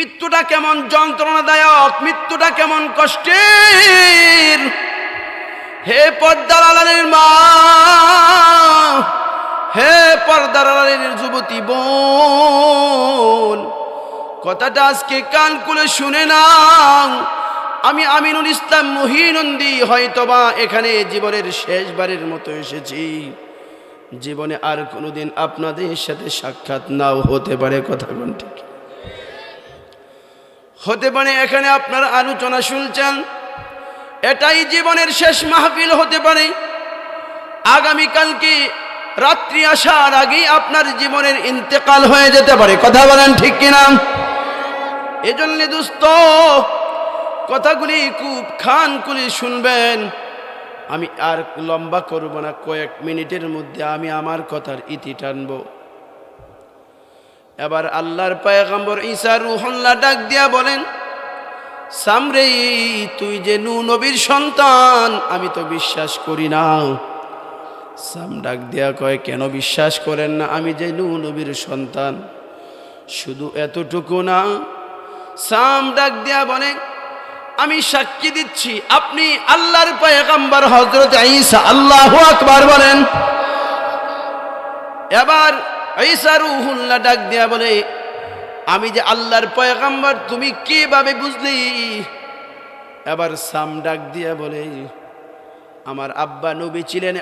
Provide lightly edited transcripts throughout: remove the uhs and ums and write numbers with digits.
মৃত্যুটা কেমন যন্ত্রণাদায়ক, মৃত্যুটা কেমন কষ্টের। হে পর্দার আড়ালের মা, হে পর্দার আড়ালের যুবতী বোন, কথাটা আজকে কান খুলে শুনে নাও। আমি আমিনুল ইসলাম মহিনন্দী হয়তোবা এখানে জীবনের শেষবারের মতো এসেছি। জীবনে আর কোনোদিন আপনাদের সাথে সাক্ষাৎ নাও হতে পারে, কথা কোন ঠিক হতে পারে। এখানে আপনারা আলোচনা শুনছেন, এটাই জীবনের শেষ মাহফিল হতে পারে। আগামীকালকে রাত্রি আসার আগেই আপনার জীবনের ইন্তেকাল হয়ে যেতে পারে, কথা বলেন ঠিক কিনা? এজন্য দোস্ত, কথাগুলি খুব খান করে শুনবেন। আমি আর লম্বা করব না, কয়েক মিনিটের মধ্যে আমি আমার কথার ইতি টানব। এবার আল্লাহর পয়গম্বর ঈসা রূহুল্লাহ ডাক দিয়া বলেন, সামরে, তুই যে নূহ নবীর সন্তান, আমি তো বিশ্বাস করি না। সাম ডাক দিয়া কয়, কেন বিশ্বাস করেন না আমি যে নূহ নবীর সন্তান? শুধু এতটুকু না, সাম ডাক দিয়া বলে, আমি সাক্ষী দিচ্ছি আপনি আল্লাহর পয়গম্বর হযরত ঈসা। আল্লাহু আকবার বলেন। এবার ঈসা রূহুল্লাহ ডাক দিয়া বলে, আমি যে আল্লাহর পয়গম্বর তুমি কিভাবে বুঝলি? এবার সাম ডাক দিয়া বলে, আমার আব্বা নবী ছিলেন,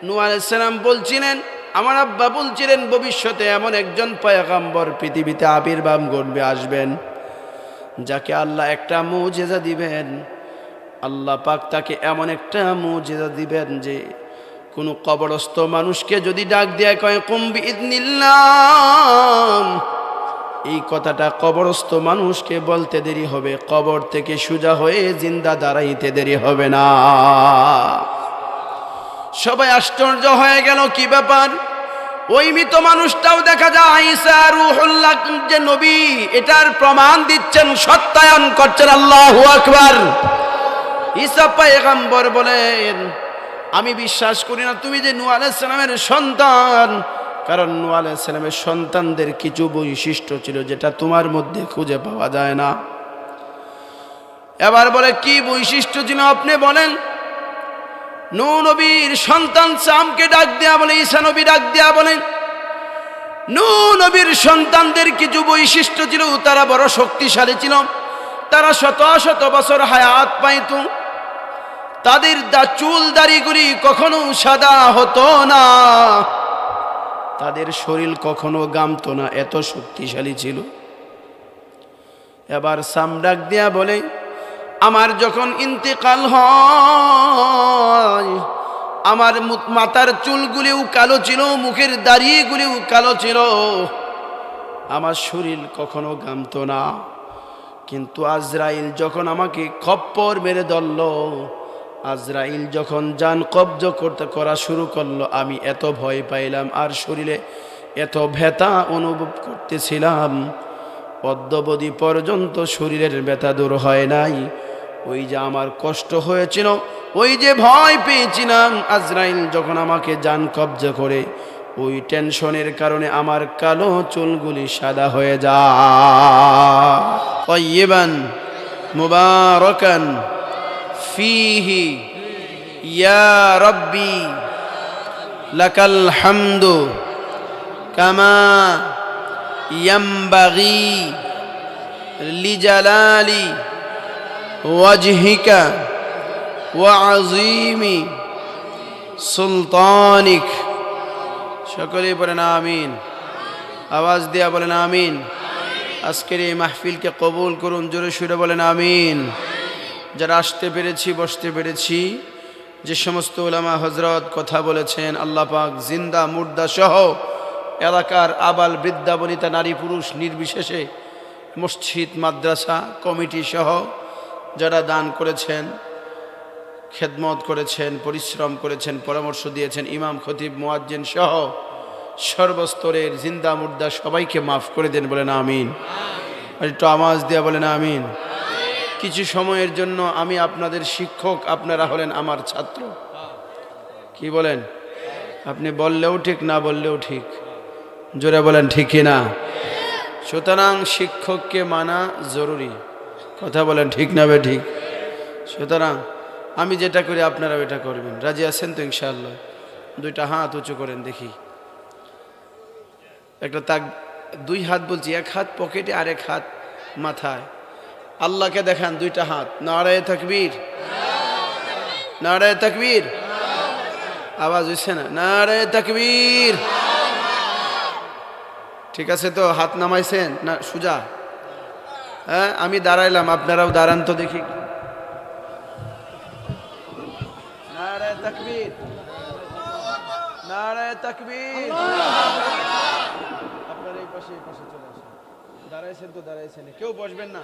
নূহ আলাইহিস সালাম বলছিলেন, আমার আব্বা বলছিলেন ভবিষ্যতে এমন একজন পয়গম্বর পৃথিবীতে আবির্ভাব ঘটবে, আসবেন, যাকে আল্লাহ একটা মুজিজা দিবেন। আল্লাহ পাক তাকে এমন একটা মুজিজা দিবেন যে কোনো কবরস্থ মানুষকে যদি ডাক দিয়ে কয় কুম বিইذনিল্লাহ, এই কথাটা কবরস্থ মানুষকে বলতে দেরি হবে, কবর থেকে সোজা হয়ে জিন্দা দাঁড়াইতে দেরি হবে না। সবাই আশ্চর্য হয়ে গেল, কি ব্যাপার? ওই মৃত মানুষটাও দেখা যায় ঈসা রূহুল্লাহ যে নবী, এটার প্রমাণ দিচ্ছেন, সত্যায়ন করছেন। আল্লাহু আকবার। ঈসা পয়গম্বর বলেন, আমি বিশ্বাস করি না তুমি যে নূহ আলাইহিস সালামের সন্তান, কারণ নূহ আলাইহিস সালামের সন্তানদের কিছু বৈশিষ্ট্য ছিল যেটা তোমার মধ্যে খুঁজে পাওয়া যায় না। এবার বলে, কি বৈশিষ্ট্য ছিল আপনি বলেন? নূহ নবীর সন্তান সামকে ডাক দেয়া বলে, ঈসা নবী ডাক দেয়া বলেন, নূহ নবীর সন্তানদের কিছু বৈশিষ্ট্য ছিল, তারা বড় শক্তিশালী ছিল, তারা শত শত বছর হায়াত পাইত, তাদের চুল দাড়িগুলি কখনো সাদা হতো না, তাদের শরীর কখনো গামতো না, এত শক্তিশালী ছিল। এবার সাম ডাক দেয়া বলে, আমার যখন ইন্তেকাল হয়, আমার মাথার চুলগুলিও কালো ছিল, মুখের দাড়িগুলিও কালো ছিল, আমার শরীর কখনো গামতো না। কিন্তু আজরাইল যখন আমাকে খপ্পর মেরে ধরল, আজরাইল যখন জান কব্জ করা শুরু করলো, আমি এত ভয় পাইলাম আর শরীরে এত ব্যথা অনুভব করতেছিলাম, অদ্যাবধি পর্যন্ত শরীরের ব্যথা দূর হয় নাই। ওই যে আমার কষ্ট হয়েছিল, ওই যে ভয় পেয়েছিলাম আজরাইল যখন আমাকে জান কব্জ করে, ওই টেনশনের কারণে আমার কালো চুলগুলি সাদা হয়ে যায়। তাইয়িবান মুবারাকান ফীহি ইয়া রাব্বি লাকাল হামদু কামা ইয়ামবাগি লিজালালি ওয়াজহিকা ওয়া আযীমি সুলতানিক। সকলেই বলেন আমিন। আওয়াজ দিয়া বলেন আমিন। আজকের এই মাহফিলকে কবুল করুন, জোরে সুরে বলেন আমিন। যারা আসতে পেরেছি, বসতে পেরেছি, যে সমস্ত উলামা হযরত কথা বলেছেন, আল্লাহ পাক জিন্দা মুর্দা সহ এলাকার আবাল বৃদ্ধা বনিতা নারী পুরুষ নির্বিশেষে, মসজিদ মাদ্রাসা কমিটি সহ যারা দান করেছেন, খেদমত করেছেন, পরিশ্রম করেছেন, পরামর্শ দিয়েছেন, ইমাম খতিব মুয়াজ্জিন সহ সর্বস্তরের জিন্দা মুর্দা সবাইকে মাফ করে দেন, বলেন আমিন। আর একটু আওয়াজ দিয়া বলেন আমিন। কিছু সময়ের জন্য আমি আপনাদের শিক্ষক, আপনারা হলেন আমার ছাত্র। কি বলেন? আপনি বললেও ঠিক, না বললেও ঠিক, জোরে বলেন ঠিক না? সুতরাং শিক্ষককে মানা জরুরি। কথা বলেন ঠিক না বে ঠিক? সুতরাং আমি যেটা করি আপনারাও এটা করবেন। রাজি আছেন তো ইনশাআল্লাহ? দুইটা হাত উঁচু করেন দেখি। একটা তাক, দুই হাত বলছি, এক হাত পকেটে আর এক হাত মাথায়। আল্লাহকে দেখান দুইটা হাত। নারায়ে তাকবীর, নারায়ে তাকবীর। আওয়াজ হইছে না? নারায়ে তাকবীর। ঠিক আছে তো? হাত নামাইছেন না সুজা? হ্যাঁ, আমি দাঁড়াইলাম, আপনারাও দাঁড়ান তো দেখি। নারায়ে তাকবীর, নারায়ে তাকবীর। আপনারা এই পাশে চলে আসেন। দাঁড়াইছেন তো দাঁড়াইছেন, কেউ বসবেন না।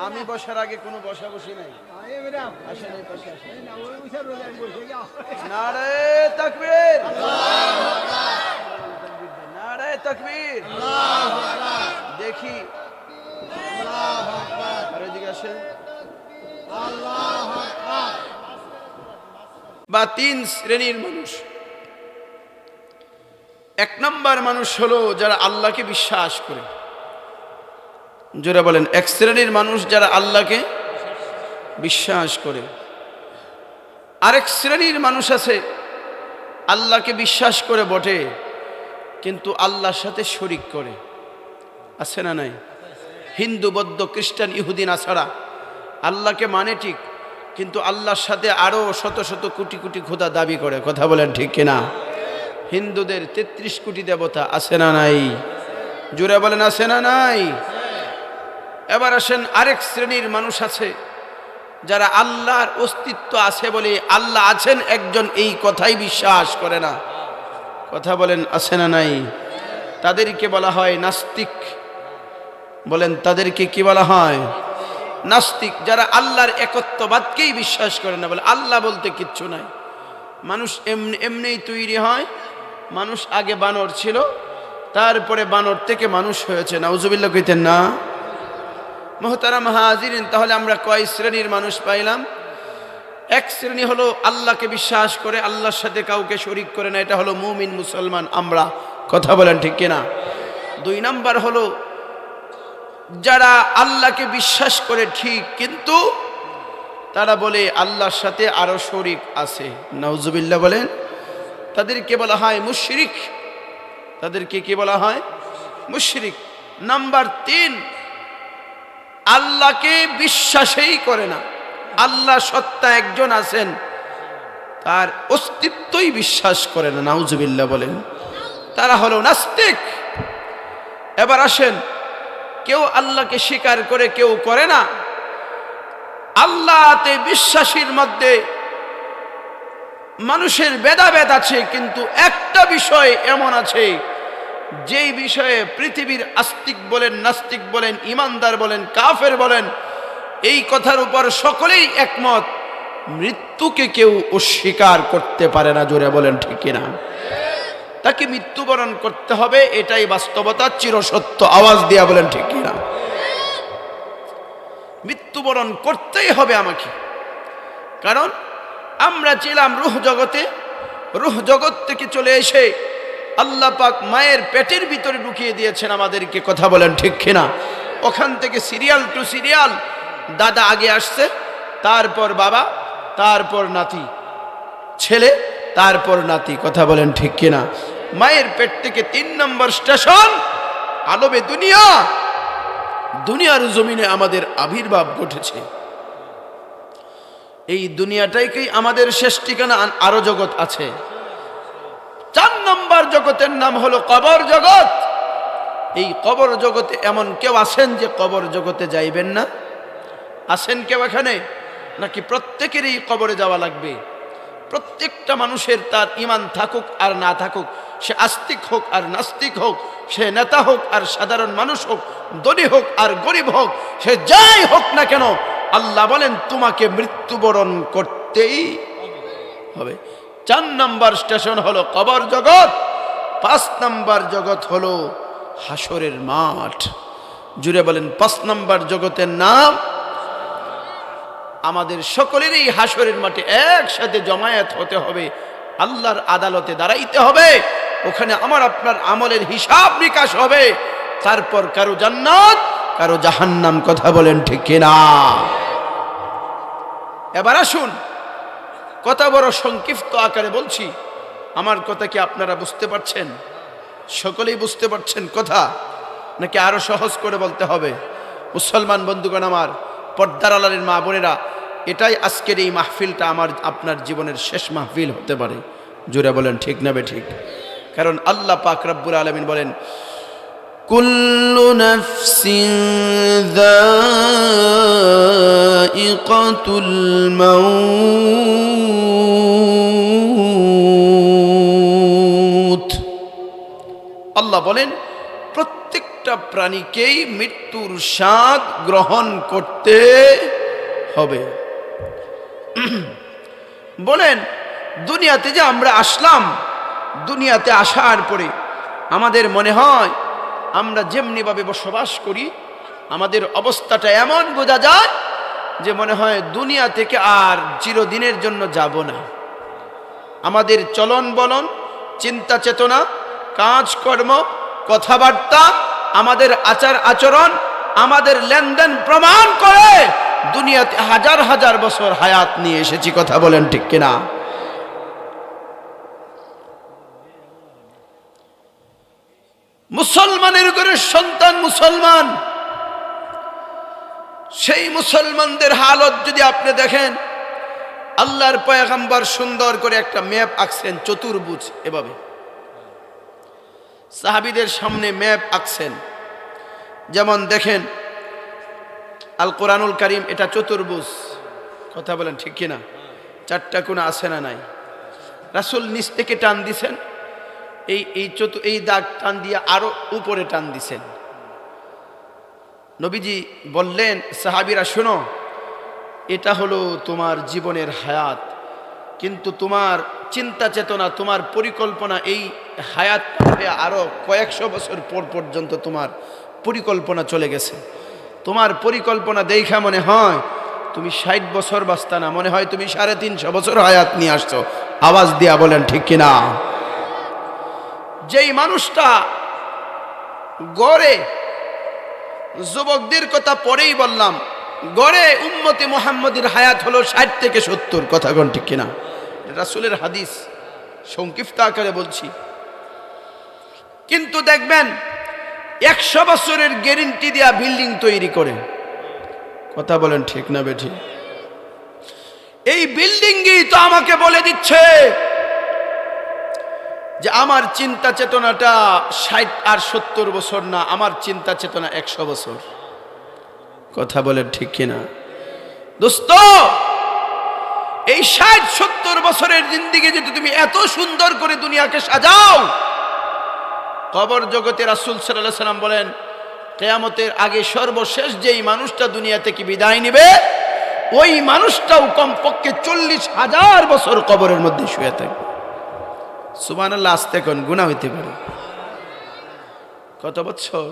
আমি বসার আগে কোনো বসাবসি নাই। আসেন এই পাশে আসেন। নারায়ে তাকবীর, নারায়ে তাকবীর। দেখি আর এদিকে আসেন। বা তিন শ্রেণীর মানুষ। এক নম্বর মানুষ হলো যারা আল্লাহকে বিশ্বাস করে। যারা বলেন, এক শ্রেণীর মানুষ যারা আল্লাহকে বিশ্বাস করে। আরেক শ্রেণীর মানুষ আছে আল্লাহকে বিশ্বাস করে বটে, কিন্তু আল্লাহর সাথে শরিক করে। আছে না নাই? হিন্দু, বৌদ্ধ, খ্রিস্টান, ইহুদি, নাসারা আল্লাহকে মানে ঠিক, কিন্তু আল্লাহর সাথে আরো শত শত কোটি কোটি খোদা দাবি করে। কথা বলেন ঠিক কিনা? হিন্দুদের ৩৩ কোটি দেবতা। আছে না নাই? জোরে বলেন আছে না নাই? এবার আসেন, আরেক শ্রেণীর মানুষ আছে যারা আল্লাহর অস্তিত্ব আছে বলে, আল্লাহ আছেন একজন, এই কথাই বিশ্বাস করে না। কথা বলেন আছে না নাই? তাদেরকে বলা হয় নাস্তিক। বলেন, তাদেরকে কি বলা হয়? নাস্তিক। যারা আল্লাহর একত্ববাদকেই বিশ্বাস করে না, বলে আল্লাহ বলতে কিচ্ছু নাই। মানুষ এমনিই তৈরি হয়। মানুষ আগে বানর ছিল, তারপরে বানর থেকে মানুষ হয়েছে। নাউজুবিল্লাহ কইতেন না? মুহতারাম হাজিরিন, তাহলে আমরা কয় শ্রেণীর মানুষ পাইলাম? এক শ্রেণী হলো আল্লাহকে বিশ্বাস করে, আল্লাহর সাথে কাউকে শরিক করে না, এটা হলো মুমিন মুসলমান আমরা। কথা বলেন ঠিক কিনা? দুই নাম্বার হলো যারা আল্লাহকে বিশ্বাস করে ঠিক, কিন্তু তারা বলে আল্লাহর সাথে আরো শরিক আছে। নাউজুবিল্লাহ বলেন। তাদেরকে বলা হয় মুশরিক। তাদেরকে কি বলা হয়? মুশরিক। নাম্বার ৩, আল্লাহকে বিশ্বাসই করে না। আল্লাহ সত্তা একজন আছেন, তার অস্তিত্বই বিশ্বাস করে না। নাউজুবিল্লাহ বলেন। তারা হলো নাস্তিক। এবার আসেন, কেউ আল্লাহকে স্বীকার করে, কেউ করে না। আল্লাহতে বিশ্বাসীর মধ্যে মানুষের ভেদাভেদ আছে, কিন্তু একটা বিষয় এমন আছে যেই বিষয়ে পৃথিবীর আস্তিক বলেন, নাস্তিক বলেন, ইমানদার বলেন, কাফের বলেন, এই কথার উপর সকলেই একমত, মৃত্যুকে কেউ অস্বীকার করতে পারে না। জোরে বলেন ঠিক কিনা? তাকে মৃত্যুবরণ করতে হবে, এটাই বাস্তবতা, চিরসত্য। আওয়াজ দিয়া বলেন ঠিক কিনা? মৃত্যুবরণ করতেই হবে আমাকে। কারণ আমরা ছিলাম রূহ জগতে, রূহ জগৎ থেকে চলে এসে আল্লাহ পাক মায়ের পেটের ভিতরে ঢুকিয়ে দিয়েছেন আমাদেরকে। কথা বলেন ঠিক কিনা? ওখান থেকে সিরিয়াল টু সিরিয়াল, দাদা আগে আসছে, তারপর বাবা, তারপর নাতি, ছেলে, তারপর নাতি। কথা বলেন ঠিক কিনা? মায়ের পেট থেকে ৩ নম্বর স্টেশন আলমে দুনিয়া। দুনিয়ার জমিনে আমাদের আবির্ভাব ঘটেছে। এই দুনিয়াটাইকেই আমাদের শেষ ঠিকানা। আরো জগৎ আছে। ৪ নম্বর জগতের নাম হলো কবর জগৎ। এই কবর জগতে এমন কেউ আছেন যে কবর জগতে যাইবেন না? আছেন কেউ এখানে? নাকি প্রত্যেকেরই কবরে যাওয়া লাগবে? প্রত্যেকটা মানুষের তার ঈমান থাকুক আর না থাকুক, সে আস্তিক হোক আর নাস্তিক হোক, সে নেতা হোক আর সাধারণ মানুষ হোক, ধনী হোক আর গরিব হোক, সে যাই হোক না কেন, আল্লাহ বলেন তোমাকে মৃত্যুবরণ করতেই হবে। ৪ নম্বর স্টেশন হলো কবর জগৎ। ৫ নম্বর জগৎ হলো হাসরের মাঠ। জুড়ে বলেন ৫ নম্বর জগতের নাম। আমাদের সকলেরই হাসরের মাঠে একসাথে জমায়েত হতে হবে, আল্লাহর আদালতে দাঁড়াইতে হবে। ওখানে আমার আপনার আমলের হিসাব নিকাশ হবে। তারপর কারো জান্নাত কারো জাহান্নাম। কথা বলেন ঠিক কিনা? এবার আসুন, কথা বড় সংক্ষিপ্ত আকারে বলছি, আমার কথা কি আপনারা বুঝতে পারছেন? সকলেই বুঝতে পারছেন কথা, নাকি আরো সহজ করে বলতে হবে? মুসলমান বন্ধুগণ আমার, পর্দার আড়ালের মা বোনেরা, এটাই আজকের এই মাহফিলটা আমার আপনার জীবনের শেষ মাহফিল হতে পারে। জোরে বলেন ঠিক না বেঠিক? কারণ আল্লাহ পাক রব্বুল আলামিন বলেন, কুল্লু নাফসিন যায়িকাতুল মাউত। আল্লাহ বলেন প্রত্যেকটা প্রাণীকেই মৃত্যুর স্বাদ গ্রহণ করতে হবে। বলেন দুনিয়াতে যে আমরা আসলাম, দুনিয়াতে আসার পরে আমাদের মনে হয় আমরা যেমনিভাবে বসবাস করি, আমাদের অবস্থাটা এমন বোঝা যায় যে মনে হয় দুনিয়া থেকে আর চিরদিনের জন্য যাব না। আমাদের চলন বলন, চিন্তা চেতনা, কাজকর্ম, কথাবার্তা, আমাদের আচার আচরণ, আমাদের লেনদেন প্রমাণ করে দুনিয়াতে হাজার হাজার বছর হায়াত নিয়ে এসেছি। কথা বলেন ঠিক কিনা? মুসলমানের ঘরের সন্তান মুসলমান, সেই মুসলমানদের হালত যদি আপনি দেখেন, আল্লাহর পয়গম্বর সুন্দর করে একটা ম্যাপ আঁকছেন, চতুর্ভুজ এভাবে সাহাবীদের সামনে ম্যাপ আঁকছেন। যেমন দেখেন আল কোরআনুল কারীম, এটা চতুর্ভুজ। কথা বলেন ঠিক কিনা? চারটা কোণ আছে না নাই? রাসূল নিচ থেকে টান দিছেন, এই দাগ টান দিয়ে আরো উপরে টান দিছেন। নবীজি বললেন, সাহাবীরা শোনো, এটা হলো তোমার জীবনের হায়াত, কিন্তু তোমার চিন্তা চেতনা, তোমার পরিকল্পনা এই হায়াত আরো কয়েকশো বছর পর পর্যন্ত তোমার পরিকল্পনা চলে গেছে। তোমার পরিকল্পনা দেখা মনে হয় তুমি 60 বছর বাঁচতা না, মনে হয় তুমি 350 বছর হায়াত নিয়ে আসছো। আওয়াজ দিয়া বলেন ঠিক কিনা? যেই মানুষটা গড়ে, যুবকদের কথা পরেই বললাম, গড়ে উম্মতে মুহাম্মদের হায়াত হলো 60 থেকে 70। কথা কোন ঠিক কিনা? রাসূলের হাদিস, সংক্ষিপ্ত আকারে বলছি। কিন্তু দেখবেন 100 বছরের গ্যারান্টি দেয়া বিল্ডিং তৈরি করে। কথা বলেন ঠিক না বেঠিক? এই বিল্ডিংই তো আমাকে বলে দিচ্ছে যে আমার চিন্তা চেতনাটা 60 আর 70 বছর না, আমার চিন্তা চেতনা 100 বছর। কথা বলেন ঠিক কিনা? দোস্ত, এই 60-70 বছরের জিন্দেগি যদি তুমি এত সুন্দর করে দুনিয়াকে সাজাও, কবর জগতে রাসূল সাল্লাল্লাহু আলাইহি সাল্লাম বলেন কিয়ামতের আগে সর্বশেষ যেই মানুষটা দুনিয়া থেকে বিদায় নেবে, ওই মানুষটাও কমপক্ষে 40,000 বছর কবরের মধ্যে শুয়ে থাকবে। সুবহানাল্লাহ, আস্তে কোন গুনাহ হইতে পারে। কত বছর?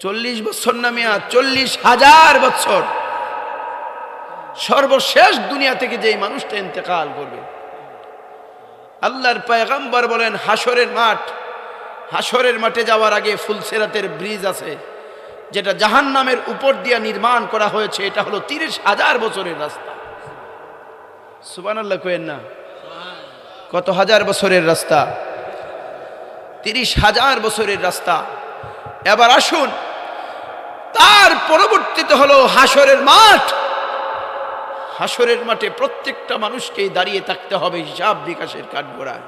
40 বছর না মিয়া, 40,000 বছর। সর্বশেষ দুনিয়া থেকে যেই মানুষটা ইন্তেকাল করবে, আল্লাহর পয়গম্বর বলেন হাসরের মাঠ, হাসরের মাঠে যাওয়ার আগে ফুলসিরাতের ব্রিজ আছে, যেটা জাহান্নামের উপর দিয়ে নির্মাণ করা হয়েছে। এটা হলো 30,000 বছরের রাস্তা। সুবহানাল্লাহ কইেন না? কত হাজার বছরের রাস্তা? 30,000 বছরের রাস্তা। এবার আসুন, তার পরবর্তীতে হলো হাসরের মাঠ। হাসরের মাঠে প্রত্যেকটা মানুষকেই দাঁড়িয়ে থাকতে হবে হিসাব বিকাশের কাঠগড়ায়।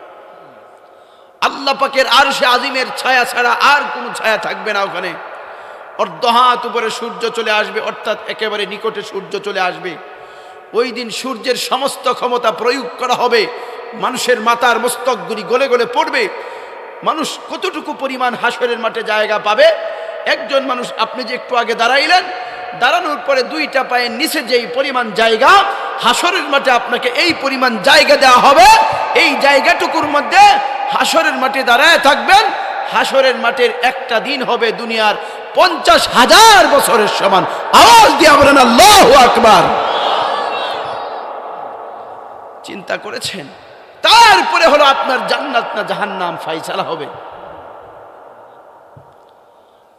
আল্লাহ পাকের আরশে আজিমের ছায়া ছাড়া আর কোনো ছায়া থাকবে না ওখানে। অর্ধহাত উপরে সূর্য চলে আসবে, অর্থাৎ একেবারে নিকটে সূর্য চলে আসবে। ওই দিন সূর্যের সমস্ত ক্ষমতা প্রয়োগ করা হবে, মানুষের মাথার মস্তকগুলি গলে গলে পড়বে। মানুষ কতটুকু পরিমাণ হাসরের মাঠে জায়গা পাবে? একজন মানুষ, আপনি যে একটু আগে দাঁড়াইলেন, দাঁড়ানোর পরে 2টা পায়ের নিচে যেই পরিমাণ জায়গা, হাসরের মাঠে আপনাকে এই পরিমাণ জায়গা দেওয়া হবে। এই জায়গাটুকুর মধ্যে হাসরের মাঠে দাঁড়ায় থাকবেন। হাসরের মাঠের একটা দিন হবে দুনিয়ার 50,000 বছরের সমান। আওয়াজ দিয়ে বলেন আল্লাহু আকবার। চিন্তা করেছেন? তারপরে হলো আপনার জান্নাত না জাহান্নাম ফায়সালা হবে।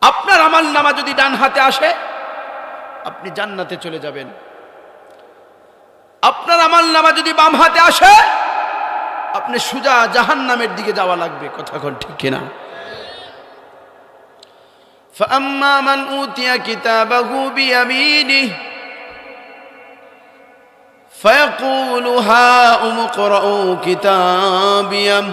আপনার আমল নামা যদি ডান হাতে আসে আপনি জান্নাতে চলে যাবেন, আপনার আমল নামা যদি বাম হাতে আসে আপনি সোজা জাহান্নামের দিকে যাওয়া লাগবে। কথা কোন ঠিক কিনা? فأما من أوتي كتابه بيمينه فيقول هاؤم اقرءوا كتابيه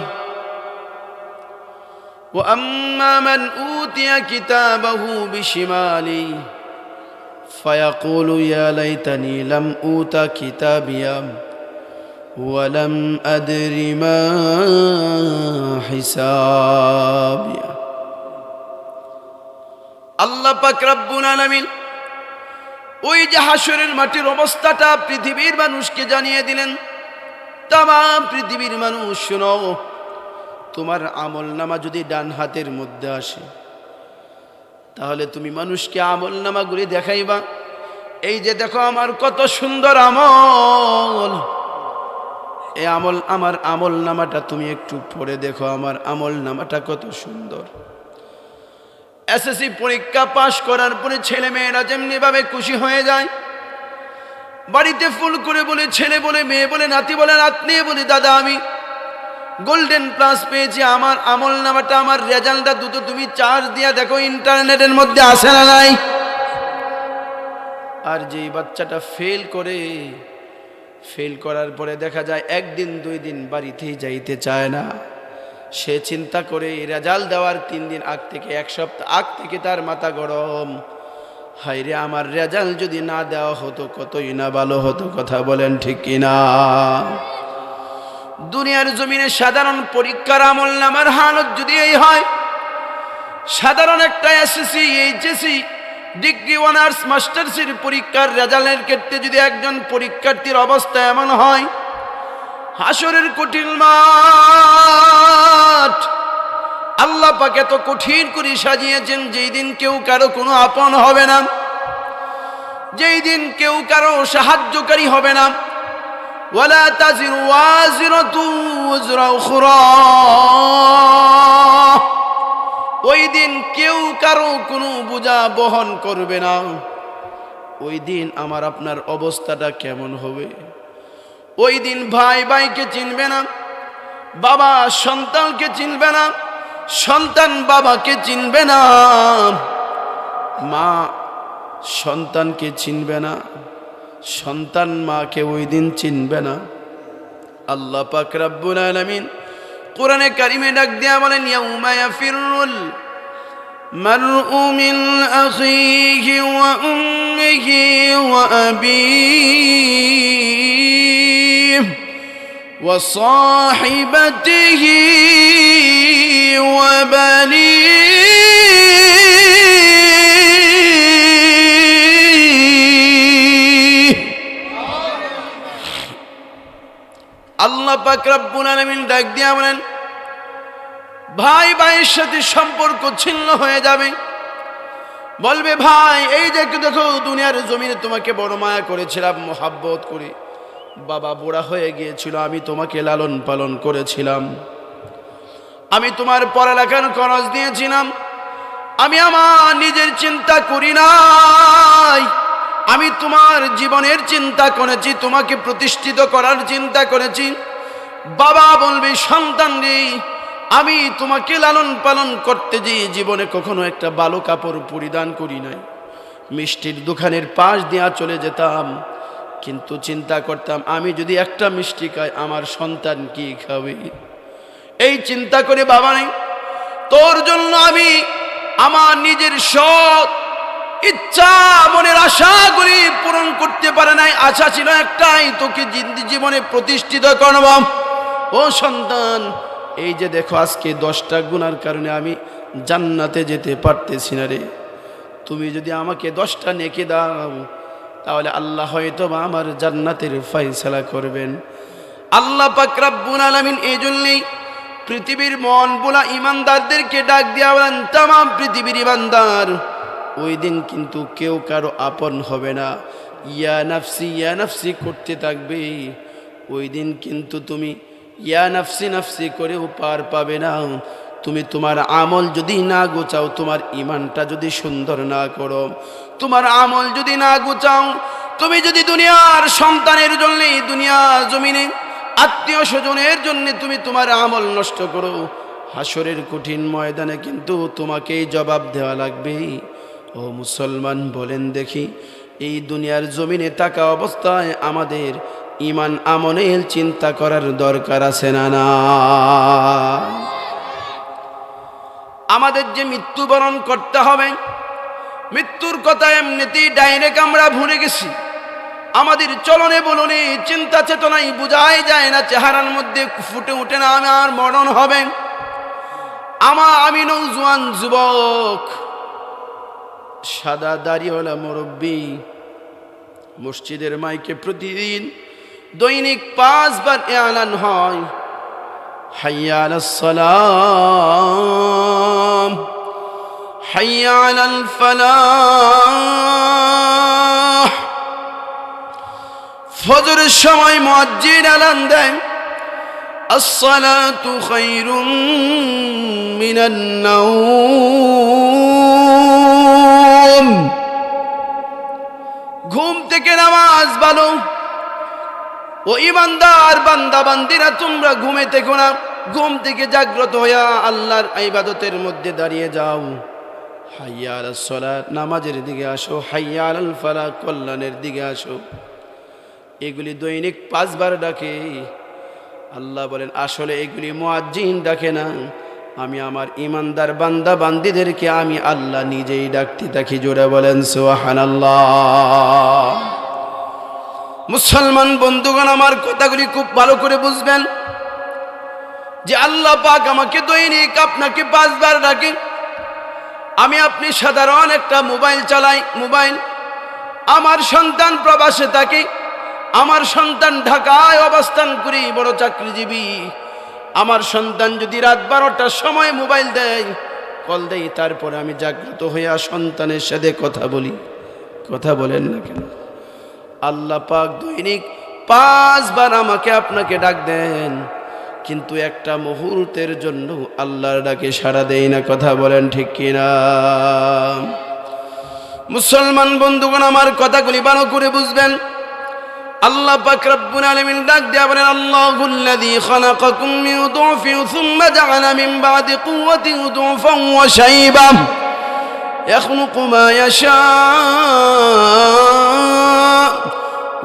وأما من أوتي كتابه بشماله فيقول يا ليتني لم أوت كتابيه ولم أدر ما حسابيه। আল্লাহ পাক রব্বুল আলামিন ওই যে হাসরের মাটির অবস্থাটা পৃথিবীর মানুষকে জানিয়ে দিলেন, তামাম পৃথিবীর মানুষ শোনো, তোমার আমল নামা যদি ডান হাতের মধ্যে আসে তাহলে তুমি মানুষকে আমল নামাগুলি দেখাইবা, এই যে দেখো আমার কত সুন্দর আমল, এই আমল, আমার আমল নামাটা তুমি একটু পড়ে দেখো, আমার আমল নামাটা কত সুন্দর। এসএসসি পরীক্ষা পাশ করার পরে ছেলে মেয়েরা যেমনি ভাবে খুশি হয়ে যায়, বাড়িতে ফুল করে বলে, ছেলে বলে, মেয়ে বলে, নাতি বলে, নাতনি বলে, দাদা আমি গোল্ডেন প্লাস পেয়েছি, আমার আমল নামাটা, আমার রেজাল্টটা দুটো তুমি চার্জ দিয়া দেখো ইন্টারনেটের মধ্যে আসে না নাই। আর যেই বাচ্চাটা ফেল করে, ফেল করার পরে দেখা যায় একদিন দুই দিন বাড়িতেই যাইতে চায় না, সে চিন্তা করে রেজাল্ট দেওয়ার 3 দিন আগ থেকে, 1 সপ্তাহ আগ থেকে তার মাথা গরম, হায়রে আমার রেজাল্ট যদি না দেওয়া হতো কতই না ভালো হতো। কথা বলেন ঠিক কিনা? দুনিয়ার জমিনে সাধারণ পরীক্ষার আমল নামার হালত যদি এই হয়, সাধারণ একটা এসএসসি, এইচএসসি, ডিগ্রি, অনার্স, মাস্টার্সের পরীক্ষার রেজাল্টের ক্ষেত্রে যদি একজন পরীক্ষার্থীর অবস্থা এমন হয়, হাসরের কঠিন মাঠ আল্লাহ পাক এত কঠিন করে সাজিয়েছেন, যেই দিন কেউ কারো কোনো আপন হবে না, যেই দিন কেউ কারো সাহায্যকারী হবে না। ওয়ালা তাজিরু ওয়াজিরাতু ওয়িজরা উখরা, ওই দিন কেউ কারো কোনো বোঝা বহন করবে না। ওই দিন আমার আপনার অবস্থাটা কেমন হবে? ওই দিন ভাই ভাইকে চিনবে না, বাবা সন্তানকে চিনবে না, সন্তান বাবাকে চিনবে না, মা সন্তানকে চিনবে না, সন্তান মাকে ওই দিন চিনবে না। আল্লাহ পাক রব্বুল আলামিন কোরআনে কারিমে ডাক দিয়া বলেন, ইয়াউমা ইয়াফিরুল মারউ মিন আখিহি ওয়া উম্মিহি ওয়া আবিহি ওয়া সাহিবাতিহি ওয়া বানিহি আল্লাহ পাক রব্বুল আলামিন ডাক দিয়া বলেন, ভাই ভাইয়ের সাথে সম্পর্ক ছিন্ন হয়ে যাবে। বলবে, ভাই এই যে দেখো দুনিয়ার জমিনে তোমাকে বড় মায়া করেছিলাম, মোহাব্বত করে, বাবা বুড়া হয়ে গিয়েছিল, আমি তোমাকে লালন পালন করেছিলাম, আমি তোমার পড়ালেখার খরচ দিয়েছিলাম, আমি আমার নিজের চিন্তা করি নাই, আমি তোমার জীবনের চিন্তা করেছি, তোমাকে প্রতিষ্ঠিত করার চিন্তা করেছি। বাবা বলবে, সন্তান রে, আমি তোমাকে লালন পালন করতে যে জীবনে কখনো একটা ভালো কাপড় পরিধান করি নাই, মিষ্টির দোকানের পাশ দিয়া চলে যেতাম, কিন্তু চিন্তা করতাম আমি যদি একটা মিষ্টি খাই আমার সন্তান কি খাবে। এই চিন্তা করে বাবা নেই, তোর জন্য আমি আমার নিজের সৎ ইচ্ছা, মনের আশাগুলি পূরণ করতে পারে নাই। আশা ছিল একটাই, তোকে জীবনে প্রতিষ্ঠিত করব। ও সন্তান, এই যে দেখো আজকে 10টা গুনার কারণে আমি জান্নাতে যেতে পারতেছি না রে, তুমি যদি আমাকে 10টা নেকি দাও তাহলে আল্লাহ হয়তো বা আমার জান্নাতের ফয়সালা করবেন। আল্লাহ পাক রব্বুল আলামিন এই জন্যই পৃথিবীর মন বোলা ইমানদারদেরকে ডাক দিয়া বলেন, তামাম পৃথিবীর ইমানদার ওই দিন কিন্তু কেউ কারো আপন হবে না, ইয়া নাফসি করতে থাকবে। ওই দিন কিন্তু তুমি ইয়া নাফসি করেও পার পাবে না, তুমি তোমার আমল যদি না গোছাও, তোমার ইমানটা যদি সুন্দর না করো, তোমার আমল যদি না গোছাও, তুমি যদি দুনিয়ার সন্তানের জন্য, দুনিয়ার জমিনে আত্মীয় স্বজনের জন্য তুমি তোমার আমল নষ্ট করো, হাসরের কঠিন ময়দানে কিন্তু তোমাকেই জবাব দেওয়া লাগবে। ও মুসলমান, বলেন দেখি, এই দুনিয়ার জমিনে থাকা অবস্থায় আমাদের ইমান আমলের চিন্তা করার দরকার আছে না? না, আমাদের যে মৃত্যুবরণ করতে হবে, মৃত্যুর কথা এমনিতেই ডাইরেক্ট আমরা ভুলে গেছি। আমাদের চলনে বলনে চিন্তা চেতনাই বোঝাই যায় না, চেহারার মধ্যে ফুটে ওঠে না আমার মরণ হবে। আমি নওজোয়ান যুবক, সাদা দাড়িওয়ালা মুরব্বী, মসজিদের মাইকে প্রতিদিন দৈনিক 5 বার এলান হয়, হাইয়া আলাস সালাম, হাইয়া আলাল ফালাহ। ফজরের সময় মুয়াজ্জিন এলান দেয়, আসসালাতু খায়রুম মিনান নাওম। ঘুম থেকে নামাজ ভালো। ও ইমানদার বান্দা বান্দিরা, তোমরা ঘুমে থেকো না, ঘুম থেকে জাগ্রত হইয়া আল্লাহর ইবাদতের মধ্যে দাঁড়িয়ে যাও। হাইয়া আলাস সালাত, নামাজের দিকে আসো। হাইয়া আলাল ফালাহ, কল্যাণের দিকে আসো। এগুলি দৈনিক 5 বার ডাকে। আল্লাহ বলেন, আসলে এগুলি মুয়াজ্জিন ডাকে না, আমি আমার ইমানদার বান্দা বান্দিদেরকে আমি আল্লাহ নিজেই ডাকতে থাকি। জোরে বলেন সুবহানাল্লাহ। মুসলমান বন্ধুগণ, আমার কথাগুলি খুব ভালো করে বুঝবেন যে আল্লাহ পাক আমাকে দৈনিক আপনাকে 5 বার ডাকে। আমি আপনি সাধারণ একটা মোবাইল চালাই, মোবাইল। আমার সন্তান প্রবাসে থাকে, আমার সন্তান ঢাকায় অবস্থান করি, বড় চাকরিজীবী। আমার সন্তান যদি রাত 12টার সময় মোবাইল দেয়, কল দেই, তারপরে আমি জাগ্রত হইয়া সন্তানের সাথে কথা বলি। কথা বলেন না কেন? আল্লাহ পাক দৈনিক 5 বার আমাকে আপনাকে ডাক দেন, কিন্তু একটা মুহূর্তের জন্য আল্লাহর ডাকে সাড়া দেই না। কথা বলেন ঠিক কিনা? মুসলমান বন্ধুগণ, আমার কথাগুলি ভালো করে বুঝবেন। আল্লাহ পাক রব্বুল আলামিন ডাক দিয়া বলেন, আল্লাহুল্লাযী খালাকাকুম মিন দুফিন সুম্মা জাআলা মিন বাদি কুওয়াতিন দুফান ওয়া শাইবা ইয়াখলুকু মা ইয়াশা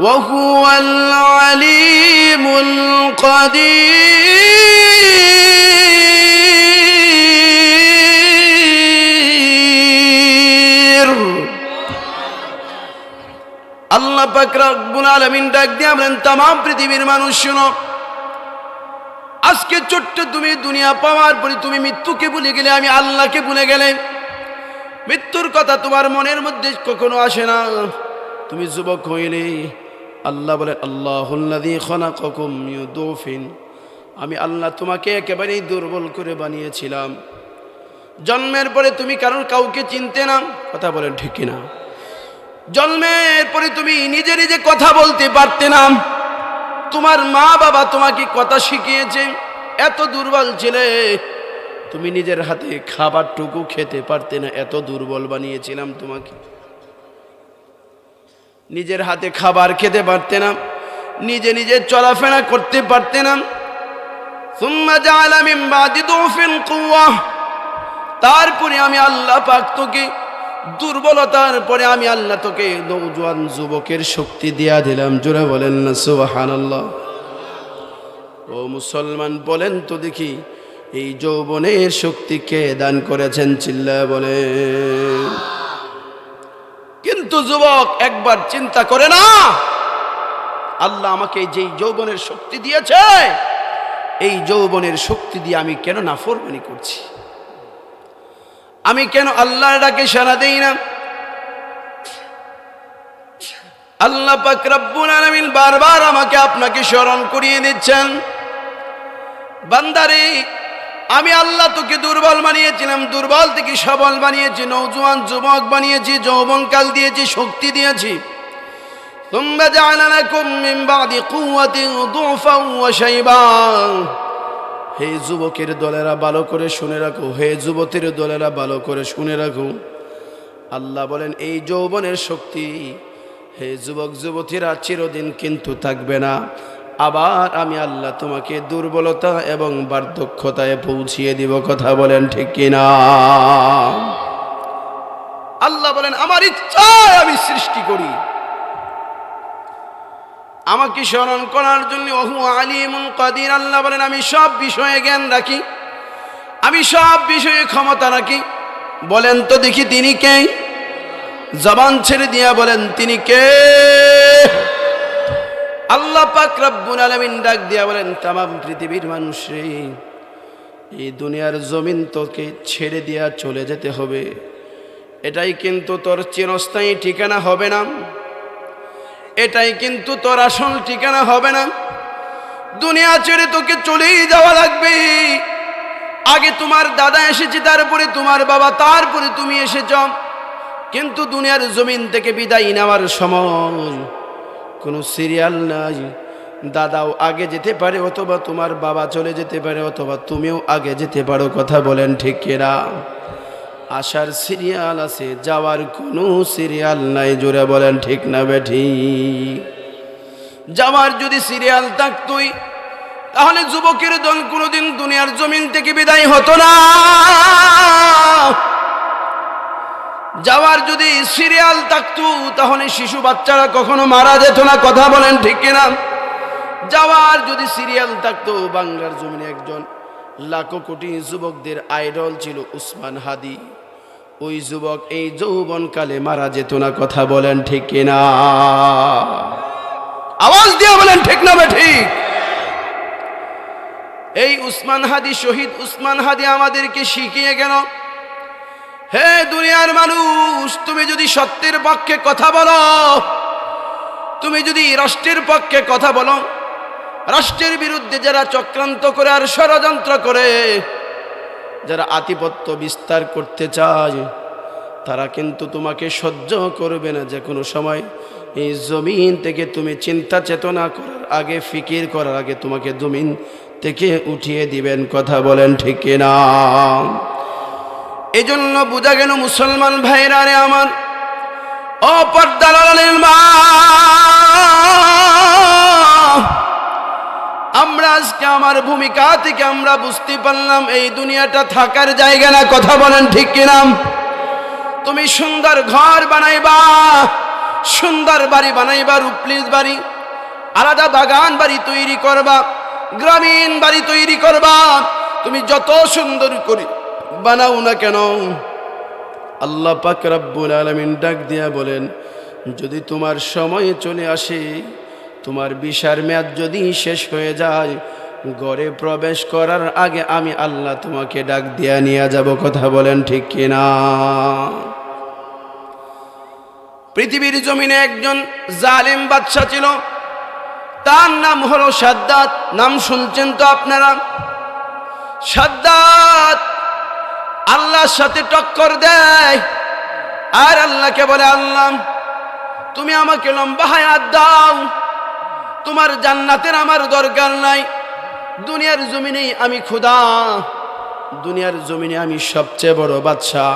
ওয়া হুয়াল আলীমুল কাদির। আল্লাহ পাক রব্বুল আলামিন ডাক দিয়া বলেন, तमाम পৃথিবীর মানুষ শুনো, আজকে ছোট্ট তুমি দুনিয়া পাওয়ার পরে তুমি মৃত্যুকে ভুলে গেলে, আমি আল্লাহকে ভুলে গেলে। মৃত্যুর কথা তোমার মনের মধ্যে কখনো আসে না। তুমি যুবক হইলে আল্লাহ বলেন, আল্লাহুল্লাযী খালাকাকুম মিন দুফিন, আমি আল্লাহ তোমাকে একেবারেই দুর্বল করে বানিয়েছিলাম। জন্মের পরে তুমি কাউকে চিনতে না। কথা বলেন ঠিক কিনা? জন্মের পরে তুমি নিজে নিজে কথা বলতে পারতে না। তোমার মা বাবা তোমাকে কথা শিখিয়েছে। এত দুর্বল ছিলে, তুমি নিজের হাতে খাবারটুকু খেতে পারতে না, এত দুর্বল বানিয়েছিলাম তোমাকে। নিজের হাতে খাবার খেতে পারতে না, নিজে নিজে চলাফেরা করতে পারতে না। সুম্মা জাআলা মিন বাদি দুফিন কুওয়া, তারপরে আমি আল্লাহ পাক তোকে দুর্বলতার পরে আমি আল্লাহ তোকে নওজোয়ান যুবকের শক্তি দিয়া দিলাম। জোরে বলেন না সুবহানাল্লাহ। ও মুসলমান, বলেন তো দেখি, এই যৌবনের শক্তি কে দান করেছেন? চিল্লায় বলেন। কিন্তু যুবক একবার চিন্তা করে না, আল্লাহ আমাকে যেই যৌবনের শক্তি দিয়েছে, এই যৌবনের শক্তি দিয়ে আমি কেন নাফরমানি করছি? আমি কেন আল্লাহর ডাকে সাড়া দেই না? আল্লাহ পাক রব্বুল আলামিন বারবার আমাকে আপনাকে স্মরণ করিয়ে দিচ্ছেন, বান্দারে, আমি আল্লাহ তোকে দুর্বল বানিয়েছিলাম, দুর্বল থেকে সবল বানিয়েছি, নওজোয়ান যুবক বানিয়েছি, যৌবনকাল দিয়েছি, শক্তি দিয়েছি। সুম্মা জাআলা লাকুম মিন বাদি কুওয়াতিন দুফান ওয়া শাইবা, হে যুবকের দলেরা ভালো করে শুনে রাখো, হে যুবতীর দলেরা ভালো করে শুনে রাখো। আল্লাহ বলেন এই যৌবনের শক্তি হে যুবক যুবতীরা চিরদিন কিন্তু থাকবে না। আবার আমি আল্লাহ তোমাকে দুর্বলতা এবং বার্ধক্যতায় পৌঁছিয়ে দিব। কথা বলেন ঠিক কিনা? আল্লাহ বলেন আমার ইচ্ছায় আমি সৃষ্টি করি, আমাকে স্মরণ করার জন্য। ওহু আলিমুল কাদির, আল্লাহ বলেন আমি সব বিষয়ে জ্ঞান রাখি, আমি সব বিষয়ে ক্ষমতা রাখি। বলেন তো দেখি তিনি কে? জবান ছেড়ে দিয়া বলেন তিনি কে? আল্লাহ পাক রব্বুল আলামিন ডাক দিয়া বলেন তামাম পৃথিবীর মানুষ রে, এই দুনিয়ার জমিন তোকে ছেড়ে দিয়া চলে যেতে হবে। এটাই কিন্তু তোর চিরস্থায়ী ঠিকানা হবে না, এটাই কিন্তু তোর আসল ঠিকানা হবে না। দুনিয়া ছেড়ে তোকে চলেই যাওয়া লাগবে। আগে তোমার দাদা এসেছে, তারপরে তোমার বাবা, তারপরে তুমি এসেছ। কিন্তু দুনিয়ার জমিন থেকে বিদায় নেওয়ার সময় কোনো সিরিয়াল নাই। দাদাও আগে যেতে পারে, অথবা তোমার বাবা চলে যেতে পারে, অথবা তুমিও আগে যেতে পারো। কথা বলেন ঠিক কিনা? আসার সিরিয়াল আছে, যাওয়ার কোনো সিরিয়াল নাই। জোরে বলেন ঠিক না বেঠিক? যাওয়ার যদি সিরিয়াল থাকতোই তাহলে যুবকের দল কোনোদিন দুনিয়ার জমিন থেকে বিদায় হতো না। যাওয়ার যদি সিরিয়াল থাকতো তাহলে শিশু বাচ্চারা কখনো মারা যেত না। কথা বলেন ঠিক কিনা? যাওয়ার যদি সিরিয়াল থাকতো, বাংলার জমিনে একজন লাখো কোটি যুবকদের আইডল ছিল উসমান হাদি। ওই যুবক এই যৌবনকালে মারা যেত না। কথা বলেন ঠিক কিনা? আওয়াজ দিয়ে বলেন ঠিক না ঠিক? এই উসমান হাদি, শহীদ উসমান হাদি আমাদেরকে শিখিয়ে গেল, হে দুনিয়ার মানুষ, তুমি যদি সত্যের পক্ষে কথা বলো, তুমি যদি রাষ্ট্রের পক্ষে কথা বলো, রাষ্ট্রের বিরুদ্ধে যারা চক্রান্ত করে আর ষড়যন্ত্র করে, যারা আধিপত্য বিস্তার করতে চায়, তারা কিন্তু তোমাকে সহ্য করবে না। যে কোনো সময় এই জমিন থেকে তুমি চিন্তা চেতনা করার আগে, ফিকির করার আগে তোমাকে জমিন থেকে উঠিয়ে দিবেন। কথা বলেন ঠিক কিনা? এই জন্য বোঝা গেল মুসলমান ভাইরা রে আমার, ও পর্দার আড়ালের মা, আমরা আজকে আমার ভূমিকা থেকে আমরা বুঝতে পারলাম এই দুনিয়াটা থাকার জায়গা না। কথা বলেন ঠিক কিনা? তুমি সুন্দর ঘর বানাইবা, সুন্দর বাড়ি বানাইবা, রূপলিস বাড়ি, আলাদা বাগান বাড়ি তৈরি করবা, গ্রামীণ বাড়ি তৈরি করবা। তুমি যত সুন্দর করে বানাও না কেন, আল্লাহ পাক রব্বুল আলামিন ডাক দিয়া বলেন যদি তোমার সময় চলে আসে, তোমার ভিসার মেয়াদ যদি শেষ হয়ে যায়, ঘরে প্রবেশ করার আগে আমি আল্লাহ তোমাকে ডাক দিয়া নিয়ে যাব। কথা বলেন ঠিক কিনা? পৃথিবীর জমিনে একজন জালিম বাদশা ছিল, তার নাম হলো সাদ্দাত। নাম শুনছেন তো আপনারা? সাদ্দাত আল্লাহর সাথে টক্কর দেয় আর আল্লাহকে বলে, আল্লাহ তুমি আমাকে লম্বা হায়াত দাও, তোমার জান্নাতের আমার দরকার নাই। দুনিয়ার জমিনে আমি খোদা, দুনিয়ার জমিনে আমি সবচেয়ে বড় বাদশা।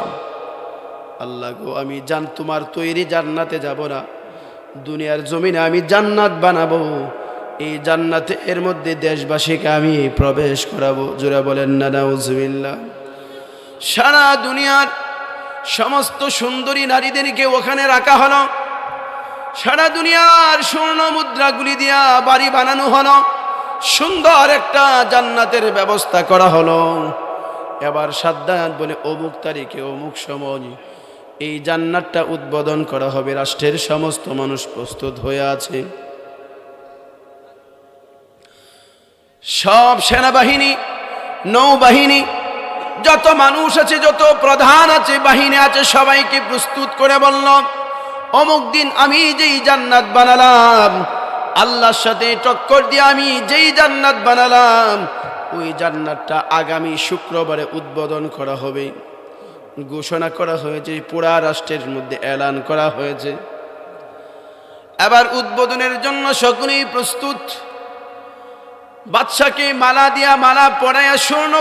আল্লাহ গো, আমি তোমার তৈরি জান্নাতে যাব না, দুনিয়ার জমিনে আমি জান্নাত বানাবো। এই জান্নাতে এর মধ্যে দেশবাসীকে আমি প্রবেশ করাবো। জোরে বলেন না নাউজুবিল্লাহ। সারা দুনিয়ার সমস্ত সুন্দরী নারীদেরকে ওখানে রাখা হলো, সারা দুনিয়ার স্বর্ণ মুদ্রাগুলি দিয়া বাড়ি বানানো হলো, সুন্দর একটা জান্নাতের ব্যবস্থা করা হলো। এবার সাদ্দাত বলে অমুক তারিখে অমুক সময় এই জান্নাতটা উদ্বোধন করা হবে, রাষ্ট্রের সমস্ত মানুষ প্রস্তুত হয়ে আছে। সব সেনাবাহিনী, নৌবাহিনী, যত মানুষ আছে, যত প্রধান আছে, বাহিনী আছে, সবাইকে প্রস্তুত করে বলল অমুক দিন আমি যেই জান্নাত বানালাম, আল্লাহর সাথে টক্কর দিয়ে আমি যেই জান্নাত বানালাম, ওই জান্নাতটা আগামী শুক্রবারে উদ্বোধন করা হবে। ঘোষণা করা হয়েছে, পুরা রাষ্ট্রের মধ্যে এলান করা হয়েছে। এবার উদ্বোধনের জন্য সকলেই প্রস্তুত। বাদশাকে মালা দিয়া মালা পরাইয়া স্বর্ণ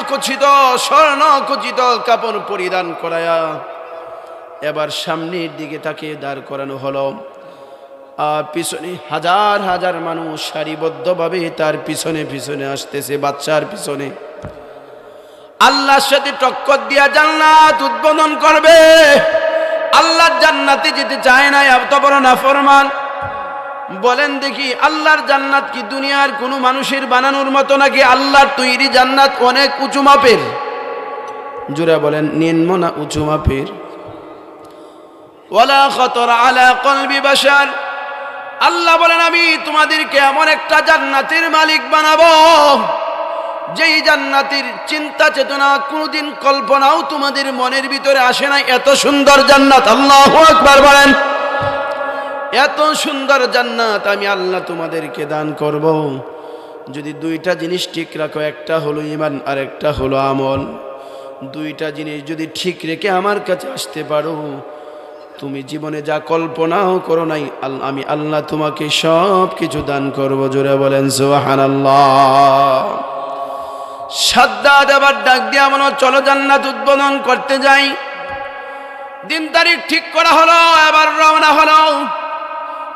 খচিত কাপড় পরিধান করায়া এবার সামনের দিকে তাকে দাঁড় করানো হলো। আর পিছনে হাজার হাজার মানুষ সারিবদ্ধভাবে তার পিছনে পিছনে আসতেছে, বাদশার পিছনে। আল্লাহর সাথে টক্কর দিয়া জান্নাত উদ্বোধন করবে। আল্লাহর জান্নাতে যেতে চায় না, এত বড় নাফরমান। বলেন দেখি, আল্লাহর জান্নাত কি দুনিয়ার কোনো মানুষের বানানোর মতো নাকি আল্লাহর তৈরি জান্নাত অনেক উঁচু মাপের? জোরে বলেন, নিম্ন না উঁচু মাপের? ওয়ালা খাতর আলা কলবি বাশার। আল্লাহ বলেন, আমি তোমাদেরকে এমন একটা জান্নাতের মালিক বানাবো যেই জান্নাতের চিন্তা চেতনা কোনোদিন কল্পনাও তোমাদের মনের ভিতরে আসে নাই। এত সুন্দর জান্নাত, আল্লাহু আকবার বলেন। এত সুন্দর জান্নাত আমি আল্লাহ তোমাদেরকে দান করব যদি দুইটা জিনিস ঠিক রাখো। একটা হলো ঈমান আর একটা হলো আমল। দুইটা জিনিস যদি ঠিক রেখে আমার কাছে আসতে পারো, তুমি জীবনে যা কল্পনাও করো নাই, আমি আল্লাহ তোমাকে সব কিছু দান করব। জোরে বলেন সুবহানাল্লাহ। সাদ্দাত আবার ডাক দিয়া মনে চলো জান্নাত উদ্বোধন করতে যাই। দিন তারিখ ঠিক করা হলো, এবার রওনা হলো।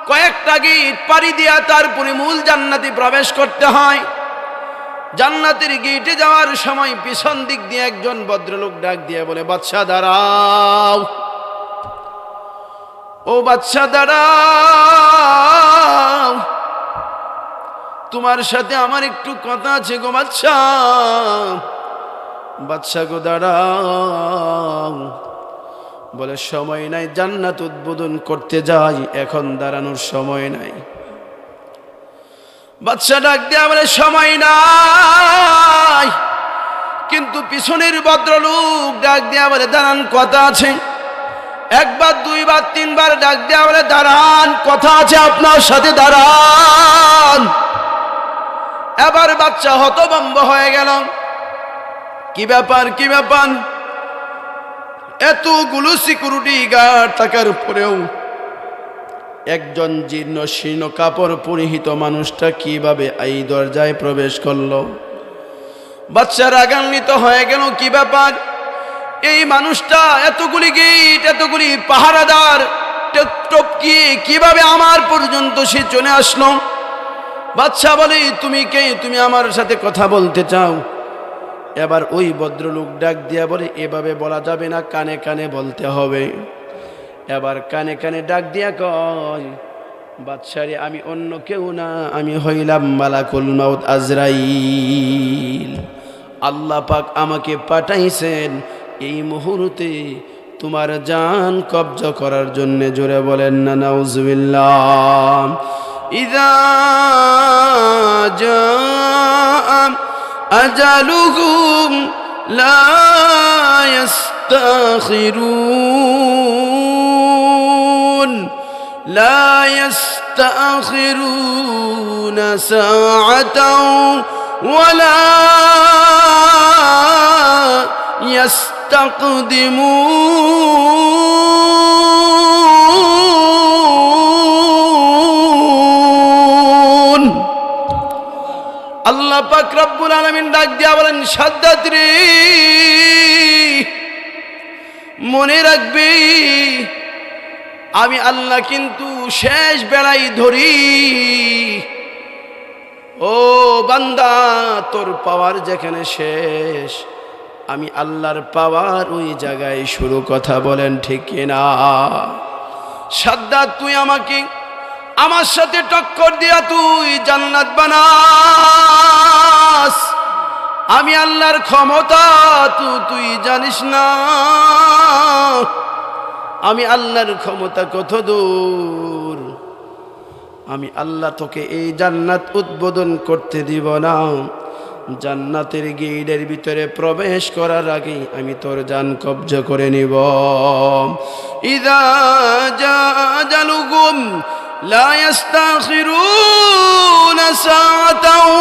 কয়েকটা গেট পাড়ি দিয়া তারপরে মূল জান্নাতে প্রবেশ করতে হয়। জান্নাতের গেটে যাওয়ার সময় পিছন দিক দিয়ে একজন ভদ্রলোক ডাক দিয়ে বলে, বাদশা দাঁড়াও, ও বাদশা দাঁড়াও, তোমার সাথে আমার একটু কথা আছে গো বাদশা। বাদশা গো দাঁড়াও। বলে, সময় নাই, জান্নাত উদ্বোধন করতে যাই, এখন দাঁড়ানোর সময় নাই। বাদশা ডাক দেয়া বলে, সময় নাই। কিন্তু পিছনের ভদ্রলোক ডাক দেয়া বলে, দাঁড়ান, কথা আছে। একবার দুইবার তিনবার ডাক দেয়া বলে, দাঁড়ান, কথা আছে আপনার সাথে, দাঁড়ান। এবার বাচ্চা হতভম্ব হয়ে গেল। কি ব্যাপার, কি ব্যাপার? এতগুলো সিকিউরিটি গার্ড থাকার পরেও একজন জীর্ণ শীর্ণ কাপড় পরিহিত মানুষটা কিভাবে এই দরজায় প্রবেশ করলো? বাচ্চা রাগান্বিত হয়ে গেল। কি ব্যাপার? এই মানুষটা এতগুলি গেট, এতগুলি পাহারাদার টপকিয়ে কিভাবে আমার পর্যন্ত সে চলে আসলো? বাদশা বলে, তুমি কে? তুমি আমার সাথে কথা বলতে চাও? এবার ওই ভদ্রলোক ডাক দিয়া বলে, এভাবে বলা যাবে না, কানে কানে বলতে হবে। এবার কানে কানে ডাক দিয়া কয়, বাদশারে, আমি অন্য কেউ না, আমি হইলাম মালাকুল মাউত আজরাইল। আল্লাহ পাক আমাকে পাঠাইছেন এই মুহূর্তে তোমার জান কবজা করার জন্য। জোরে বলেন না নাউজুবিল্লাহ। ইযা জাআ আজালুহুম লা ইস্তাখিরুন লা ইস্তাখিরুনা সাআতাও ওয়ালা ইয়াস্তাকদিমুন। আল্লাহ পাক রব্বুল আলামিন ডাক দিয়া বলেন, সাদ্দাত রে, মনে রাখবি আমি আল্লাহ কিন্তু শেষ বেলায় ধরি। ও বান্দা, তোর পাওয়ার যেখানে শেষ, আমি আল্লাহর পাওয়ার ওই জায়গায় শুরু। কথা বলেন ঠিক কিনা? সাদ্দাত, তুই আমাকে আমার সাথে টক্কর দিয়া তুই জান্নাত বানাস, আমি আল্লাহর ক্ষমতা তুই জানিস না। আমি আল্লাহর ক্ষমতা কত দূর। আমি আল্লাহ তোকে এই জান্নাত উদ্বোধন করতে দিব না। জান্নাতের গেটের ভিতরে প্রবেশ করার আগে আমি তোর জান কবজা করে নিব। ইযা জাআ আজালুহুম লা ইস্তাখিরুনা সাআতাও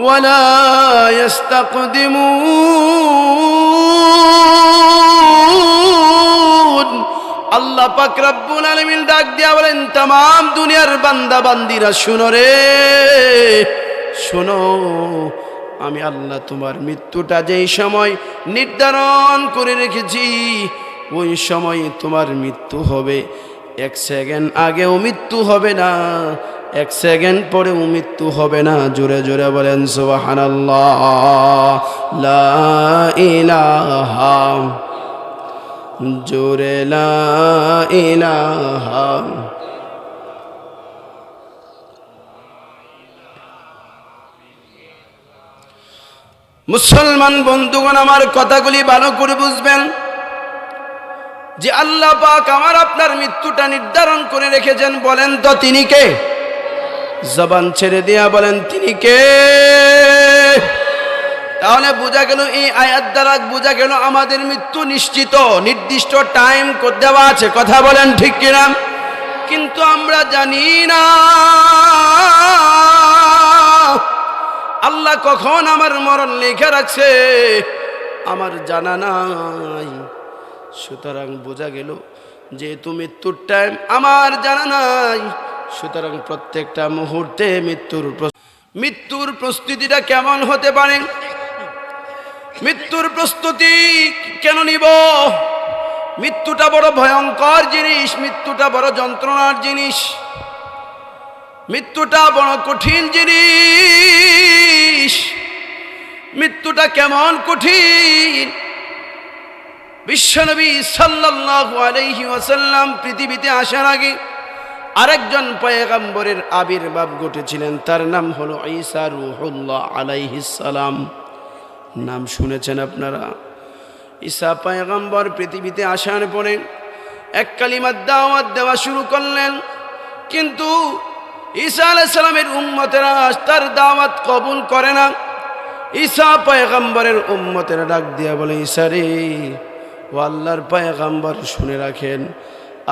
ওয়ালা ইস্তাকদিমুন। আল্লাহ পাক রব্বুল আলামিন ডাক দিয়া বলেন, तमाम দুনিয়ার বান্দা বান্দিরা শুনো রে, শোনো, আমি আল্লাহ তোমার মৃত্যুটা যেই সময় নির্ধারণ করে রেখেছি ওই সময় তোমার মৃত্যু হবে। 1 সেকেন্ড আগেও মৃত্যু হবে না, 1 সেকেন্ড পরেও মৃত্যু হবে না। জোরে জোরে বলেন সুবহানাল্লাহ, লা ইলাহা, জোরে লা ইলাহা। মুসলমান বন্ধুগণ, আমার কথাগুলি ভালো করে বুঝবেন যে আল্লাহ পাক আমার আপনার মৃত্যুটা নির্ধারণ করে রেখেছেন। বলেন তো তিনি কে? জবান ছেড়ে দিয়া বলেন তিনি কে? তাহলে বোঝা গেল, এই আয়াত দ্বারা বোঝা গেল আমাদের মৃত্যু নিশ্চিত, নির্দিষ্ট টাইম দেওয়া আছে। কথা বলেন ঠিক কিনা? কিন্তু আমরা জানি না আল্লাহ কখন আমার মরণ লেখা রাখছে, আমার জানা নাই। সুতরাং বোঝা গেল যেহেতু মৃত্যুর টাইম আমার জানা নাই, সুতরাং প্রত্যেকটা মুহূর্তে মৃত্যুর প্রস্তুতিটা কেমন হতে পারে? মৃত্যুর প্রস্তুতি কেন নিব? মৃত্যুটা বড় ভয়ঙ্কর জিনিস, মৃত্যুটা বড় যন্ত্রণার জিনিস, মৃত্যুটা বড় কঠিন জিনিস। মৃত্যুটা কেমন কঠিন! বিশ্বনবী সাল্লাল্লাহু আলাইহি ওয়াসাল্লাম পৃথিবীতে আসার আগে আরেকজন পয়গম্বরের আবির্ভাব ঘটেছিলেন, তার নাম হলো ঈসা রূহুল্লাহ আলাইহিস সালাম। নাম শুনেছেন আপনারা? ঈসা পয়গম্বর পৃথিবীতে আসার পরে এক কালিমার দাওয়াত দেওয়া শুরু করলেন, কিন্তু ঈসা আলাইহিস সালামের উম্মতেরা তার দাওয়াত কবুল করে না। ঈসা পয়গম্বরের উম্মতেরা ডাক দিয়া বলে, ঈসা রে, ও আল্লাহর পয়গম্বর, শুনে রাখেন,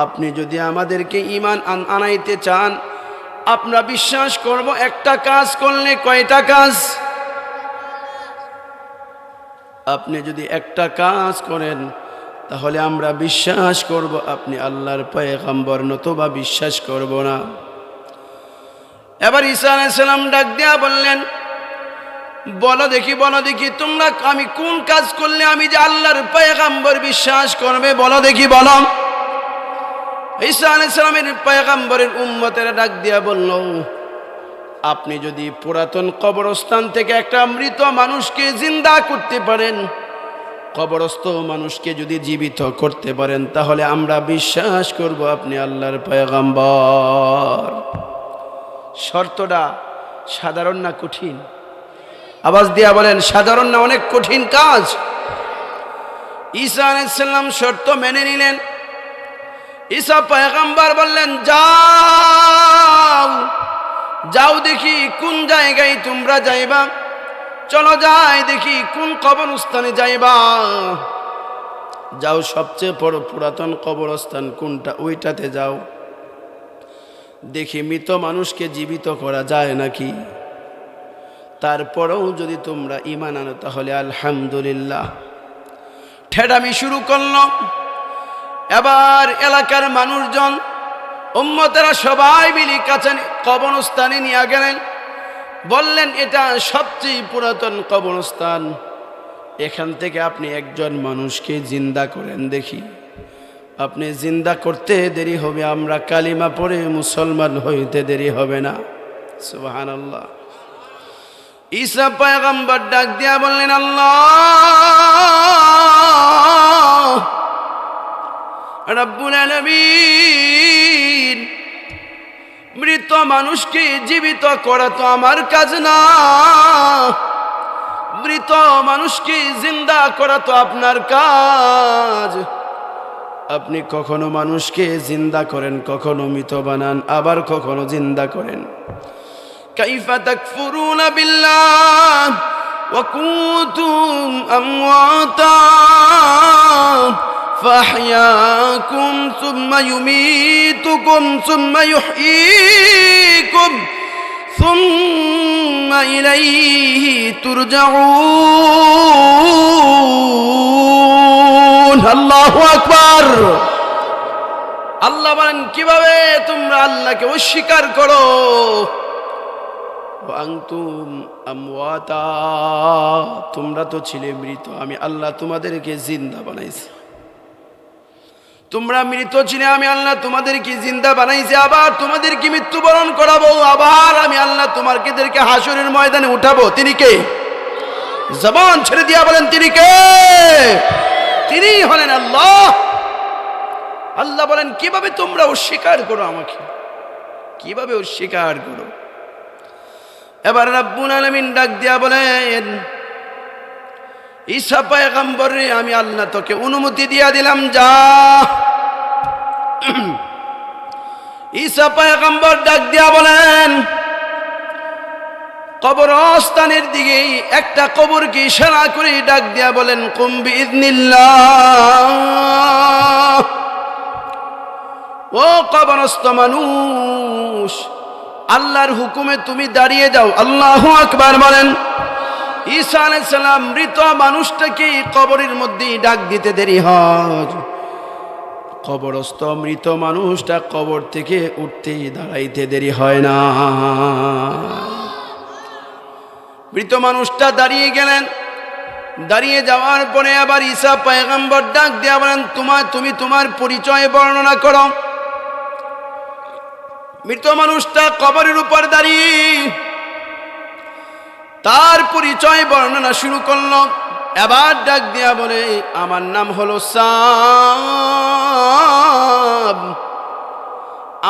আপনি যদি আমাদেরকে ঈমান আনাইতে চান, আমরা বিশ্বাস করব একটা কাজ করলে। কয়টা কাজ? আপনি যদি একটা কাজ করেন তাহলে আমরা বিশ্বাস করব আপনি আল্লাহর পয়গম্বর, নতুবা বিশ্বাস করব না। এবার ঈসা আলাইহিস সালাম ডাক দিয়া বললেন, বলো দেখি, বলো দেখি, তোমরা আমি কোন কাজ করলে আমি যে আল্লাহর পয়গম্বর বিশ্বাস করবে? বলো দেখি, বলো। ঈসা আলাইহিস সালামের পয়গম্বরের উম্মতেরা ডাক দিয়া বলল, আপনি যদি পুরাতন কবরস্থান থেকে একটা মৃত মানুষকে জিন্দা করতে পারেন, কবরস্থ মানুষকে যদি জীবিত করতে পারেন, তাহলে আমরা বিশ্বাস করব আপনি আল্লাহর পয়গম্বর। শর্তটা সাধারণ না কঠিন? আওয়াজ দিয়া বলেন, সাধারণ না অনেক কঠিন কাজ? ঈসা আলাইহিস সালাম শর্ত মেনে নিলেন। ঈসা পয়গম্বর বললেন, যাও যাও দেখি কোন জায়গায় তোমরা যাইবা, চলো যাই দেখি কোন কবরস্থানে যাইবা। যাও, সবচেয়ে বড় পুরাতন কবরস্থান কোনটা, ওইটাতে যাও, দেখি মৃত মানুষকে জীবিত করা যায় নাকি। তারপরেও যদি তোমরা ঈমান আনো তাহলে আলহামদুলিল্লাহ। ঠেডামি শুরু করল। এবার এলাকার মানুষজন, উম্মতেরা সবাই মিলে কাছে কবরস্থানে নিয়ে গেলেন। বললেন, এটা সবচেয়ে পুরাতন কবরস্থান, এখান থেকে আপনি একজন মানুষকে জিন্দা করেন দেখি। আপনি জিন্দা করতে দেরি হবে, আমরা কালিমা পড়ে মুসলমান হইতে দেরি হবে না। সুবহানাল্লাহ। ঈসা পয়গম্বর ডাক দিয়া বললেন, আল্লাহ রাব্বুল আলামিন, মৃত মানুষকে জীবিত করা তো আমার কাজ না, মৃত মানুষকে জিন্দা করা তো আপনার কাজ। আপনি কখনো মানুষকে জিন্দা করেন, কখনো মৃত বানান, আবার কখনো জিন্দা করেন। কাইফা তাকফুরুনা বিল্লাহ ওয়া কুনতুম আমওয়াতা ফাহইয়াকুম সুম্মা ইউমীতুকুম সুম্মা ইউহয়ীকুম সুম্মা ইলাইহি তুরজাউন। আল্লাহু আকবার। আল্লাহ বলেন কিভাবে তোমরা আল্লাহকে অস্বীকার করো, আনতুম আমওয়াতা, তোমরা তো ছিলে মৃত, আমি আল্লাহ তোমাদেরকে জিন্দা বানাইছি। তোমরা মৃত ছিলে, আমি আল্লাহ তোমাদেরকে জিন্দা বানাইছি, আবার তোমাদেরকে মৃত্যুবরণ করাবো, আবার আমি আল্লাহ তোমাদেরকে হাসরের ময়দানে উঠাবো। তিনি কে? জবান ছেড়ে দিয়া বলেন তিনি কে? তিনি হলেন আল্লাহ। আল্লাহ বলেন কিভাবে তোমরা অস্বীকার করো আমাকে, কিভাবে অস্বীকার করো। এবার রাব্বুল আলামিন ডাক দিয়া বলেন, ঈসা পয়গম্বর রে, আমি আল্লাহ তোকে অনুমতি দিয়া দিলাম, যা। ঈসা পয়গম্বর ডাক দিয়া বলেন, কবরস্থানের দিকে একটা কবরকে ইশারা করে ডাক দিয়া বলেন, কুম বিইذনিল্লাহ, ও কবরস্থ মানুষ, আল্লাহর হুকুমে তুমি দাঁড়িয়ে যাও। আল্লাহু আকবার বলেন। ঈসা আলাইহিস সালাম মৃত মানুষটাকে কবরের মধ্যে ডাক দিতে দেরি হয়, কবরস্থ মৃত মানুষটা কবর থেকে উঠতে দাঁড়াইতে দেরি হয় না। মৃত মানুষটা দাঁড়িয়ে গেলেন, দাঁড়িয়ে যাওয়ার পরে আবার ঈসা পয়গম্বর ডাক দিয়া বলেন, তুমি তোমার পরিচয় বর্ণনা করো। মৃত মানুষটা কবরের উপর দাঁড়িয়ে তার পরিচয় বর্ণনা শুরু করলো। এবার ডাক দিয়া বলে, আমার নাম হলো সাম,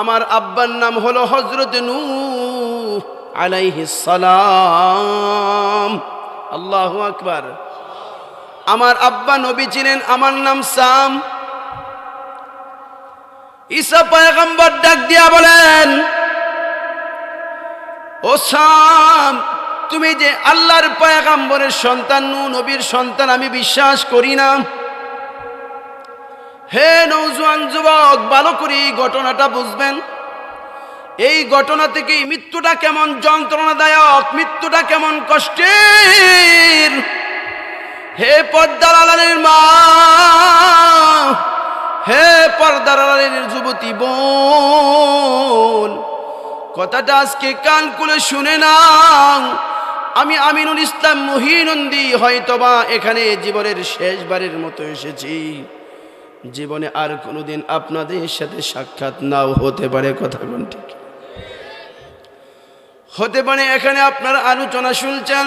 আমার আব্বার নাম হলো হযরত নূহ আলাইহিস সালাম। আল্লাহু আকবার। আমার আব্বা নবী ছিলেন, আমার নাম সাম। ঈসা পয়গম্বর ডাক দিয়া বলেন, ও সাম, তুমি যে আল্লাহর পয়গম্বরের সন্তান, নূহ নবীর সন্তান, আমি বিশ্বাস করি না। হে নওজোয়ান যুবক, ভালো করে এই ঘটনাটা বুঝবেন। এই ঘটনা থেকে মৃত্যুটা কেমন যন্ত্রণাদায়ক, মৃত্যুটা কেমন কষ্টের। হে পর্দার আড়ালের মা, হে পর্দার আড়ালের যুবতী বোন, কথাটা আজকে কান খুলে শুনে নাও। আমি আমিনুল ইসলাম মহিনন্দী হয়তোবা এখানে জীবনের শেষবারের মতো এসেছি, জীবনে আর কোনোদিন আপনাদের সাথে সাক্ষাৎ নাও হতে পারে। কথা কোন ঠিক হতে পারে। এখানে আপনারা আলোচনা শুনছেন,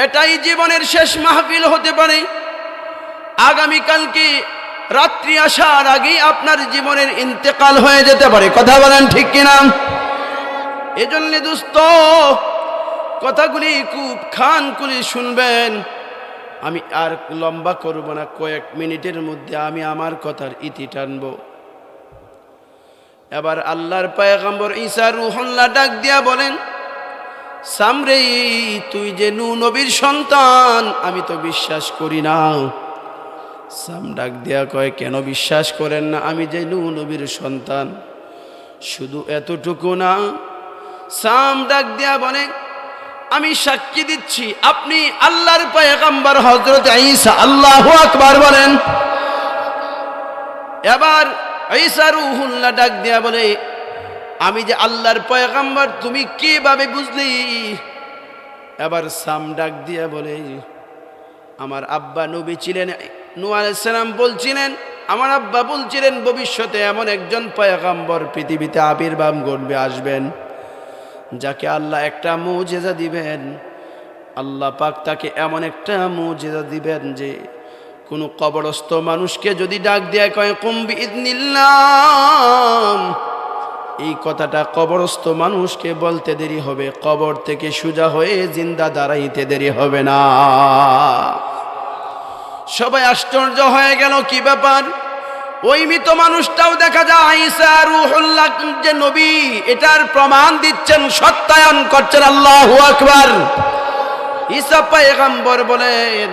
এটাই জীবনের শেষ মাহফিল হতে পারে। আগামীকালকে রাত্রি আসার আগেই আপনার জীবনের ইন্তেকাল হয়ে যেতে পারে। কথা বলেন ঠিক কিনা? এজন্য দোস্ত, কথাগুলি খুব খান করে শুনবেন। আমি আর লম্বা করব না, কয়েক মিনিটের মধ্যে আমি আমার কথার ইতি টানব। এবার আল্লাহর পয়গম্বর ঈসা রূহুল্লাহ ডাক দিয়া বলেন, সামরে, তুই যে নূহ নবীর সন্তান, আমি তো বিশ্বাস করি না। সাম ডাক দিয়া কয়, কেন বিশ্বাস করেন না? আমি যে নূহ নবীর সন্তান। শুধু এতটুকু না, সাম ডাক দিয়া বলে, আমি সাক্ষী দিচ্ছি আপনি আল্লাহর পয়গম্বর হযরত ঈসা। আল্লাহু আকবার বলেন। এবার ঈসা রূহুল্লাহ ডাক দিয়া বলে, আমি যে আল্লাহর পয়গম্বর তুমি কিভাবে বুঝলি? এবার সাম ডাক দিয়া বলে, আমার আব্বা নবী ছিলেন, নূহ আলাইহিস সালাম বলছিলেন, আমার আব্বা বলছিলেন ভবিষ্যতে এমন একজন পয়গম্বর পৃথিবীতে আবির্ভাব ঘটবে, আসবেন, যাকে আল্লাহ একটা মুজিজা দিবেন। আল্লাহ পাক তাকে এমন একটা মুজিজা দিবেন যে কোনো কবরস্থ মানুষকে যদি ডাক দেয়া কয় কুম বিইذনিল্লাহ, এই কথাটা কবরস্থ মানুষকে বলতে দেরি হবে, কবর থেকে সোজা হয়ে জিন্দা দাঁড়াইতে দেরি হবে না। সবাই আশ্চর্য হয়ে গেল, কি ব্যাপার? ওই মৃত মানুষটাও দেখা যায় ঈসা রূহুল্লাহ যে নবী, এটার প্রমাণ দিচ্ছেন, সত্যায়ন করছেন। আল্লাহু আকবার। ঈসা পয়গম্বর বলেন,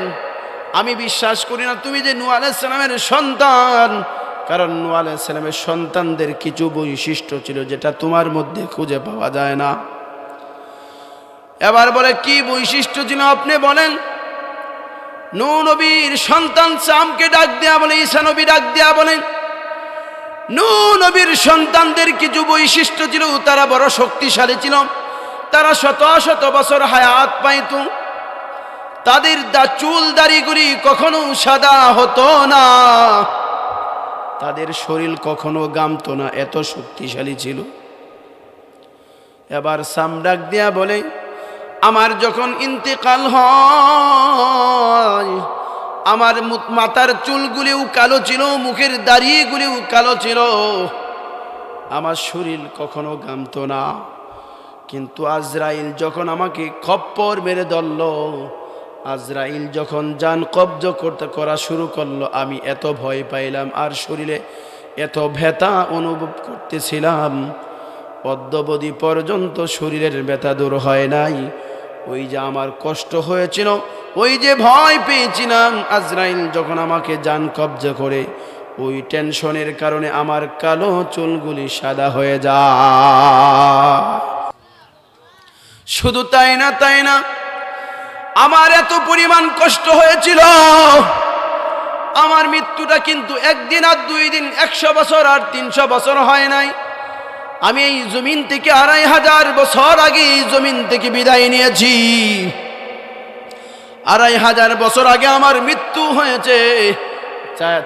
আমি বিশ্বাস করি না তুমি যে নূহ আলাইহিস সালামের সন্তান, কারণ নূহ আলাইহিস সালামের সন্তানদের কিছু বৈশিষ্ট্য ছিল যেটা তোমার মধ্যে খুঁজে পাওয়া যায় না। এবার বলে, কি বৈশিষ্ট্য ছিল আপনি বলেন? নূহ নবীর সন্তান সামকে ডাক দেয়া বলে, ঈসা নবী ডাক দেয়া বলেন, নূহ নবীর সন্তানদের কিছু বৈশিষ্ট্য ছিল, তারা বড় শক্তিশালী ছিল, তারা শত শত বছর হায়াত পাইত, তাদের চুল দাড়িগুলি কখনো সাদা হতো না, তাদের শরীর কখনো গামতো না, এত শক্তিশালী ছিল। এবার সাম ডাক দিয়া বলে, আমার যখন ইন্তেকাল হয়, আমার মাথার চুলগুলিও কালো ছিল, মুখের দাড়িগুলিও কালো ছিল, আমার শরীর কখনো গামতো না, কিন্তু আজরাইল যখন আমাকে খপ্পর মেরে ধরল, আজরাইল যখন জান কব্জ করা শুরু করলো, আমি এত ভয় পাইলাম আর শরীরে এত ব্যথা অনুভব করতেছিলাম, অদ্যাবধি পর্যন্ত শরীরের ব্যথা দূর হয় নাই। ওই যে আমার কষ্ট হয়েছিল, ওই যে ভয় পেয়েছিলাম আজরাইল যখন আমাকে জান কব্জ করে, ওই টেনশনের কারণে আমার কালো চুলগুলি সাদা হয়ে যায়। শুধু তাই না, আমার এত পরিমাণ কষ্ট হয়েছিল, আমার মৃত্যুটা কিন্তু একদিন আর 2 দিন, 100 বছর আর 300 বছর হয় নাই। আমি এই জমিন থেকে 2500 বছর আগে এই জমিন থেকে বিদায় নিয়েছি। 2500 বছর আগে আমার মৃত্যু হয়েছে।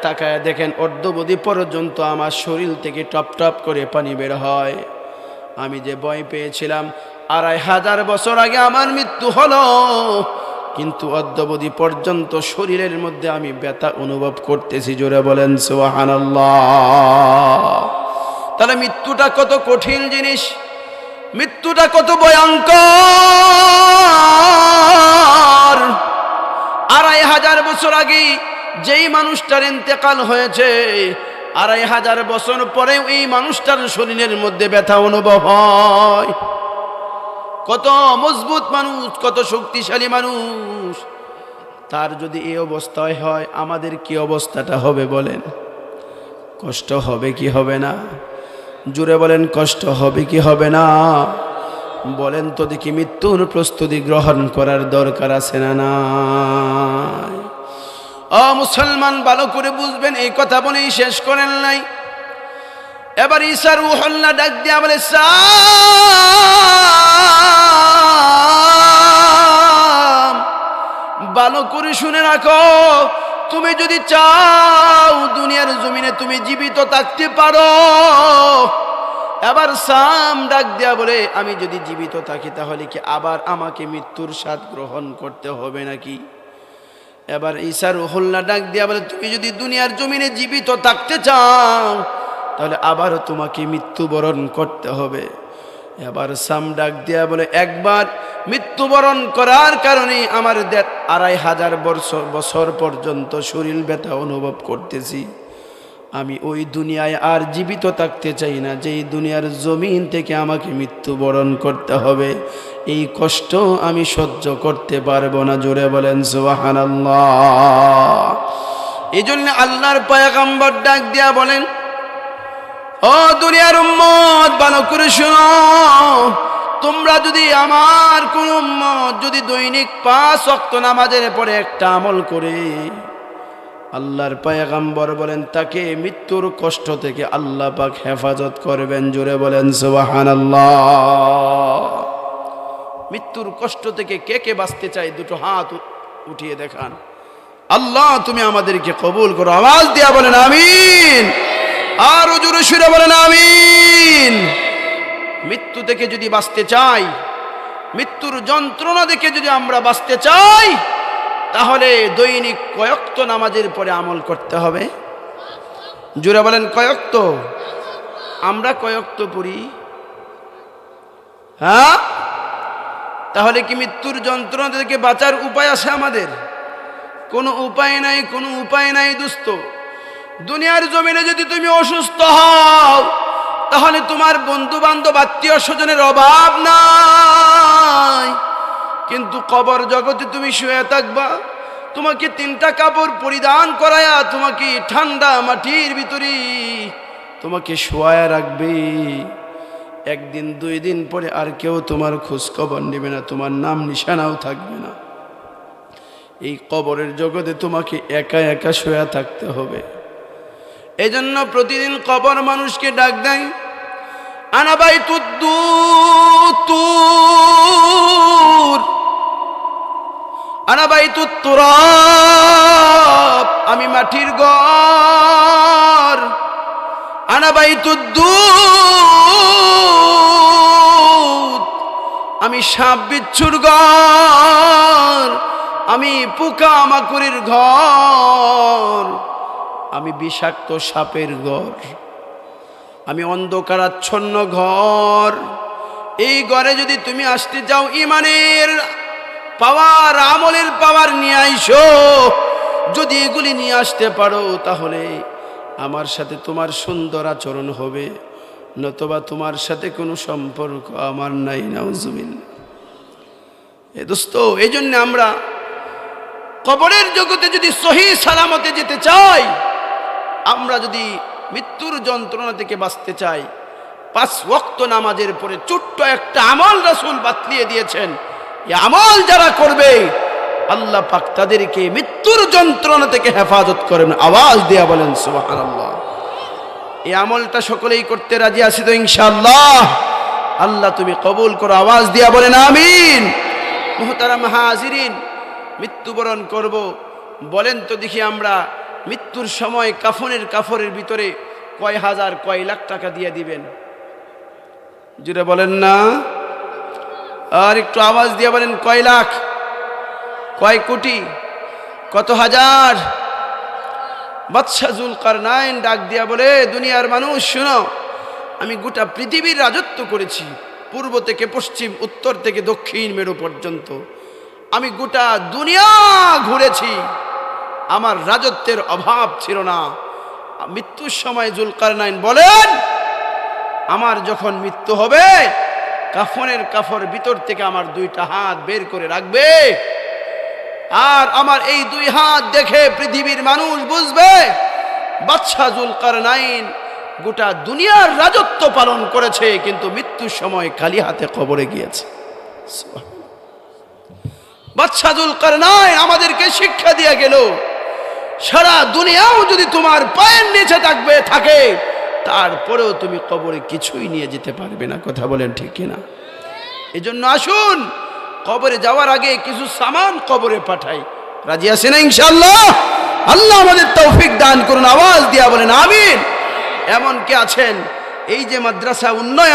তাকায় দেখেন, অর্ধবধি পর্যন্ত আমার শরীর থেকে টপ টপ করে পানি বের হয়। আমি যে ভয় পেয়েছিলাম, 2500 বছর আগে আমার মৃত্যু হলো, কিন্তু অদ্যাবধি পর্যন্ত শরীরের মধ্যে আমি ব্যথা অনুভব করতেছি। জোরে বলেন সুবহানাল্লাহ। তাহলে মৃত্যুটা কত কঠিন জিনিস, মৃত্যুটা কত ভয়ঙ্কর। 2500 বছর আগে যেই মানুষটার ইন্তেকাল হয়েছে, 2500 বছর পরেও এই মানুষটার শরীরের মধ্যে ব্যথা অনুভব হয়। কত মজবুত মানুষ, কত শক্তিশালী মানুষ, তার যদি এই অবস্থায় হয়, আমাদের কি অবস্থাটা হবে বলেন? কষ্ট হবে কি হবে না? জুড়ে বলেন, কষ্ট হবে কি হবে না? বলেন তো দেখি, মৃত্যুর প্রস্তুতি গ্রহণ করার দরকার আছে না নাই? ও মুসলমান, ভালো করে বুঝবেন, এই কথা বলেই শেষ করেন নাই। এবার ঈসা রূহুল্লাহ ডাক দিয়া বলে, ভালো করে শুনে রাখো, তুমি যদি চাও দুনিয়ার জমিনে তুমি জীবিত থাকতে পারো। এবার সাম ডাক দেয়া বলে, আমি যদি জীবিত থাকি তাহলে কি আবার আমাকে মৃত্যুর স্বাদ গ্রহণ করতে হবে নাকি? এবার ঈসা রূহুল্লাহ ডাক দেয়া বলে, তুমি যদি দুনিয়ার জমিনে জীবিত থাকতে চাও তাহলে আবারও তোমাকে মৃত্যুবরণ করতে হবে। এবার সাম ডাক দেয়া বলে, একবার মৃত্যুবরণ করার কারণে আমার 2500 বছর পর্যন্ত শরীর ব্যথা অনুভব করতেছি। আমি ওই দুনিয়ায় আর জীবিত থাকতে চাই না, যেই দুনিয়ার জমিন থেকে আমাকে মৃত্যুবরণ করতে হবে। এই কষ্ট আমি সহ্য করতে পারবো না। জোরে বলেন সুবহানাল্লাহ। এই জন্য আল্লাহর পয়গম্বর ডাক দিয়া বলেন, ও দুনিয়ার উম্মত, ভালো করে শোনো, তোমরা যদি আমার কোন উম্মত যদি দৈনিক 5 ওয়াক্ত নামাজের পরে একটা আমল করে, আল্লাহর পয়গম্বর বলেন তাকে মৃত্যুর কষ্ট থেকে আল্লাহ পাক হেফাজত করবেন। জোরে বলেন সুবহানাল্লাহ। মৃত্যুর কষ্ট থেকে কে কে বাঁচতে চায়? দুটো হাত উঠিয়ে দেখান। আল্লাহ তুমি আমাদেরকে কবুল করো। আওয়াজ দিয়া বলেন আমিন। আর জোরে সুরে বলেন আমিন। মৃত্যু থেকে যদি বাঁচতে চাই, মৃত্যুর যন্ত্রণা থেকে যদি আমরা বাঁচতে চাই, তাহলে দৈনিক কয়েকত নামাজের পরে আমল করতে হবে। জোরে বলেন কয়েকত? আমরা কয়েকত পড়ি? হ্যাঁ, তাহলে কি মৃত্যুর যন্ত্রণা থেকে বাঁচার উপায় আছে আমাদের? কোনো উপায় নাই, কোনো উপায় নাই দোস্ত। দুনিয়ার জমিনে যদি তুমি অসুস্থ হও, তাহলে তোমার বন্ধু বান্ধব আত্মীয় স্বজনের অভাব নাই, কিন্তু কবর জগতে তুমি শুয়ে থাকবা, তোমাকে 3টা কাপড় পরিধান করায়া তোমাকে ঠান্ডা মাটির ভিতরে তোমাকে শোয়ায়া রাখবে। 1 দিন 2 দিন পরে আর কেউ তোমার খোঁজ খবর নেবে না, তোমার নাম নিশানাও থাকবে না। এই কবরের জগতে তোমাকে একা একা শোয়া থাকতে হবে। এজন্য প্রতিদিন কবর মানুষকে ডাক দেয়, আনা বাইতুত-তুর, আনা বাইতুত তুরাব, আমি মাটির ঘর, আনা বাইতুদ-দুদ, আমি সাপ বিচ্ছুর ঘর, আমি পোকা মাকড়ের ঘর, আমি বিষাক্ত সাপের ঘর, আমি অন্ধকারাচ্ছন্ন ঘর। এই ঘরে যদি তুমি আসতে চাও, ইমানের পাওয়ার, আমলের পাওয়ার নিয়ে আইসো। যদি এগুলি নিয়ে আসতে পারো তাহলে আমার সাথে তোমার সুন্দর আচরণ হবে, নতুবা তোমার সাথে কোনো সম্পর্ক আমার নাই। নাউজুবিল্লাহ। এ দোস্ত, এই জন্য আমরা কবরের জগতে যদি সহি সালামতে যেতে চাই, আমরা যদি মৃত্যুর যন্ত্রণা থেকে বাঁচতে চাই, 5 ওয়াক্ত নামাজের পরে ছোট্ট একটা আমল রাসূল বাতলিয়ে দিয়েছেন। এই আমল যারা করবে আল্লাহ পাক তাদেরকে মৃত্যুর যন্ত্রণা থেকে হেফাজত করবেন। আওয়াজ দিয়া বলেন সুবহানাল্লাহ। এই আমলটা সকলেই করতে রাজি আছি তো ইনশাআল্লাহ? আল্লাহ তুমি কবুল করো। আওয়াজ দিয়া বলেন আমিন। মুহতারাম হাজিরিন, মৃত্যুবরণ করব, বলেন তো দেখি আমরা মৃত্যুর সময় কাফনের ভিতরে কয় হাজার কয় লাখ টাকা দিয়ে দিবেন? জুড়ে বলেন না, আর একটু আওয়াজ দিয়ে বলেন কয় লাখ, কয় কোটি, কত হাজার? বাদশাহ জুলকারনাইন ডাক দিয়া বলে, দুনিয়ার মানুষ শুনো, আমি গোটা পৃথিবীর রাজত্ব করেছি, পূর্ব থেকে পশ্চিম, উত্তর থেকে দক্ষিণ মেরু পর্যন্ত। আমি গোটা দুনিয়া ঘুরেছি, আমার রাজত্বের অভাব ছিল না। মৃত্যুর সময় জুলকারনাইন বলেন, আমার যখন মৃত্যু হবে, কাফনের ভিতর থেকে আমার 2টা হাত বের করে রাখবে, আর আমার এই 2 হাত দেখে পৃথিবীর মানুষ বুঝবে বাদশাহ জুলকারনাইন গোটা দুনিয়ার রাজত্ব পালন করেছে, কিন্তু মৃত্যুর সময় খালি হাতে কবরে গিয়েছে। বাদশাহ জুলকারনাইন আমাদেরকে শিক্ষা দিয়ে গেল, সারা দুনিয়াও যদি তোমার পায়ের নিচে থাকে, তারপরেও তুমি কবরে কিছুই নিয়ে যেতে পারবে না। কথা বলেন ঠিক কিনা? এজন্য আসুন কবরে যাওয়ার আগে কিছু সামান কবরে পাঠাই। রাজি আছেন না ইনশাআল্লাহ? আল্লাহ আমাদের তৌফিক দান করুন। আওয়াজ দিয়া বলেন আমিন। এমন কে আছেন এই যে মাদ্রাসা উন্নয়ন